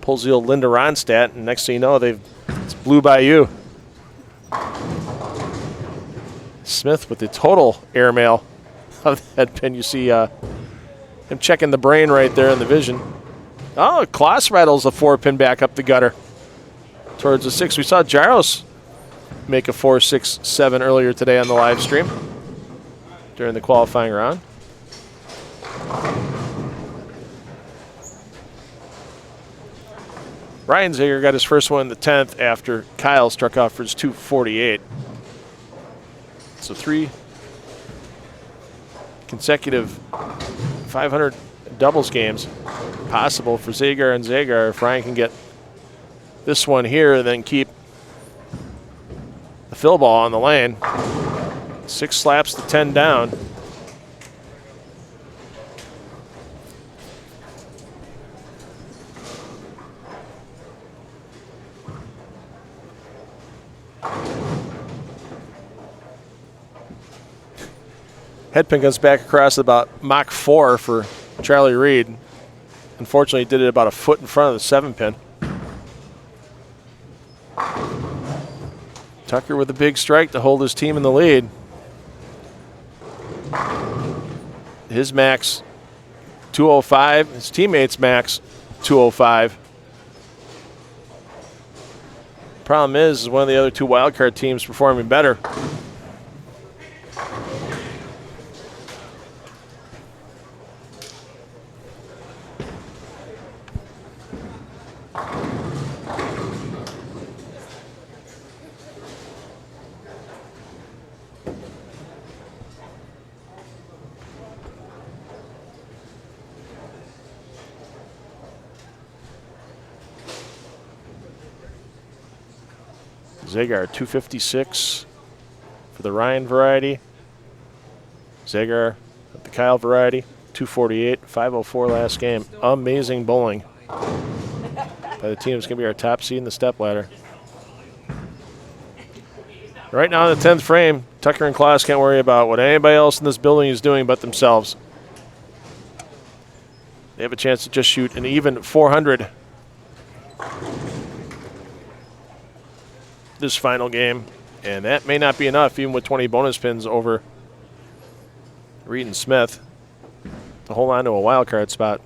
pulls the old Linda Ronstadt, and next thing you know, it's blue by you. Smith with the total airmail of that pin. You see him checking the brain right there in the vision. Oh, Kloss rattles a 4-pin back up the gutter towards the 6. We saw Jaros make a 4, 6, 7 earlier today on the live stream during the qualifying round. Ryan Zagar got his first one in the 10th after Kyle struck out for his 248. So 3 consecutive 500 doubles games possible for Zagar and Zagar if Ryan can get this one here and then keep the fill ball on the lane. 6 slaps to 10 down. Headpin comes back across about Mach 4 for Charlie Reed. Unfortunately, he did it about a foot in front of the 7-pin. Tucker with a big strike to hold his team in the lead. His max 205, his teammates max 205. Problem is one of the other 2 wildcard teams performing better. Zagar 256 for the Ryan variety. Zagar at the Kyle variety 248, 504 last game. Amazing bowling by the team that's going to be our top seed in the stepladder. Right now in the 10th frame, Tucker and Kloss can't worry about what anybody else in this building is doing but themselves. They have a chance to just shoot an even 400 this final game, and that may not be enough even with 20 bonus pins over Reed and Smith to hold on to a wild card spot.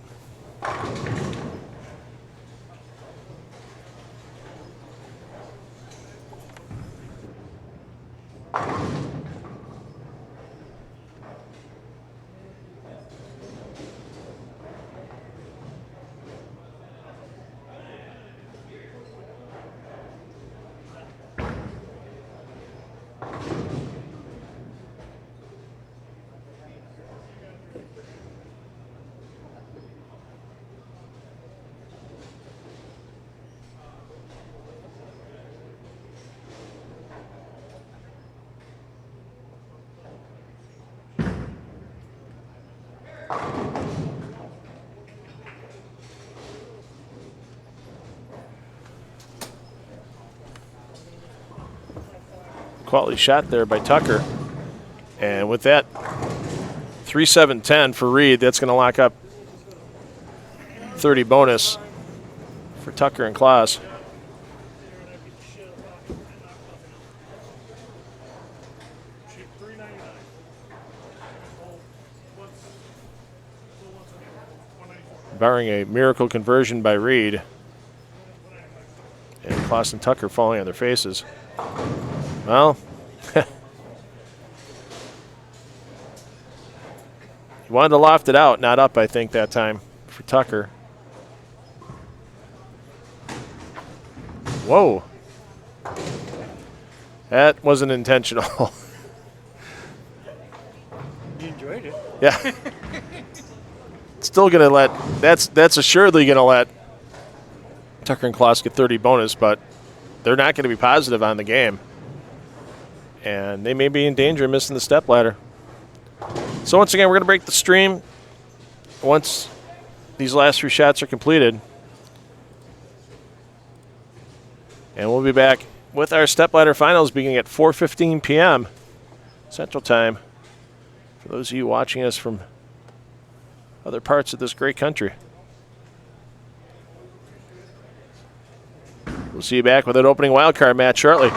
quality shot there by Tucker. And with that, 3-7-10 for Reed. That's going to lock up 30 bonus for Tucker and Klaus. Barring a miracle conversion by Reed. And Klaus and Tucker falling on their faces. Well, he wanted to loft it out, not up, I think, that time for Tucker. Whoa. That wasn't intentional. You enjoyed it. Yeah. Still going to let, that's assuredly going to let Tucker and Klaus get 30 bonus, but they're not going to be positive on the game. And they may be in danger of missing the step ladder. So once again, we're going to break the stream once these last few shots are completed. And we'll be back with our step ladder finals beginning at 4:15 p.m. Central Time. For those of you watching us from other parts of this great country. We'll see you back with an opening wildcard match shortly.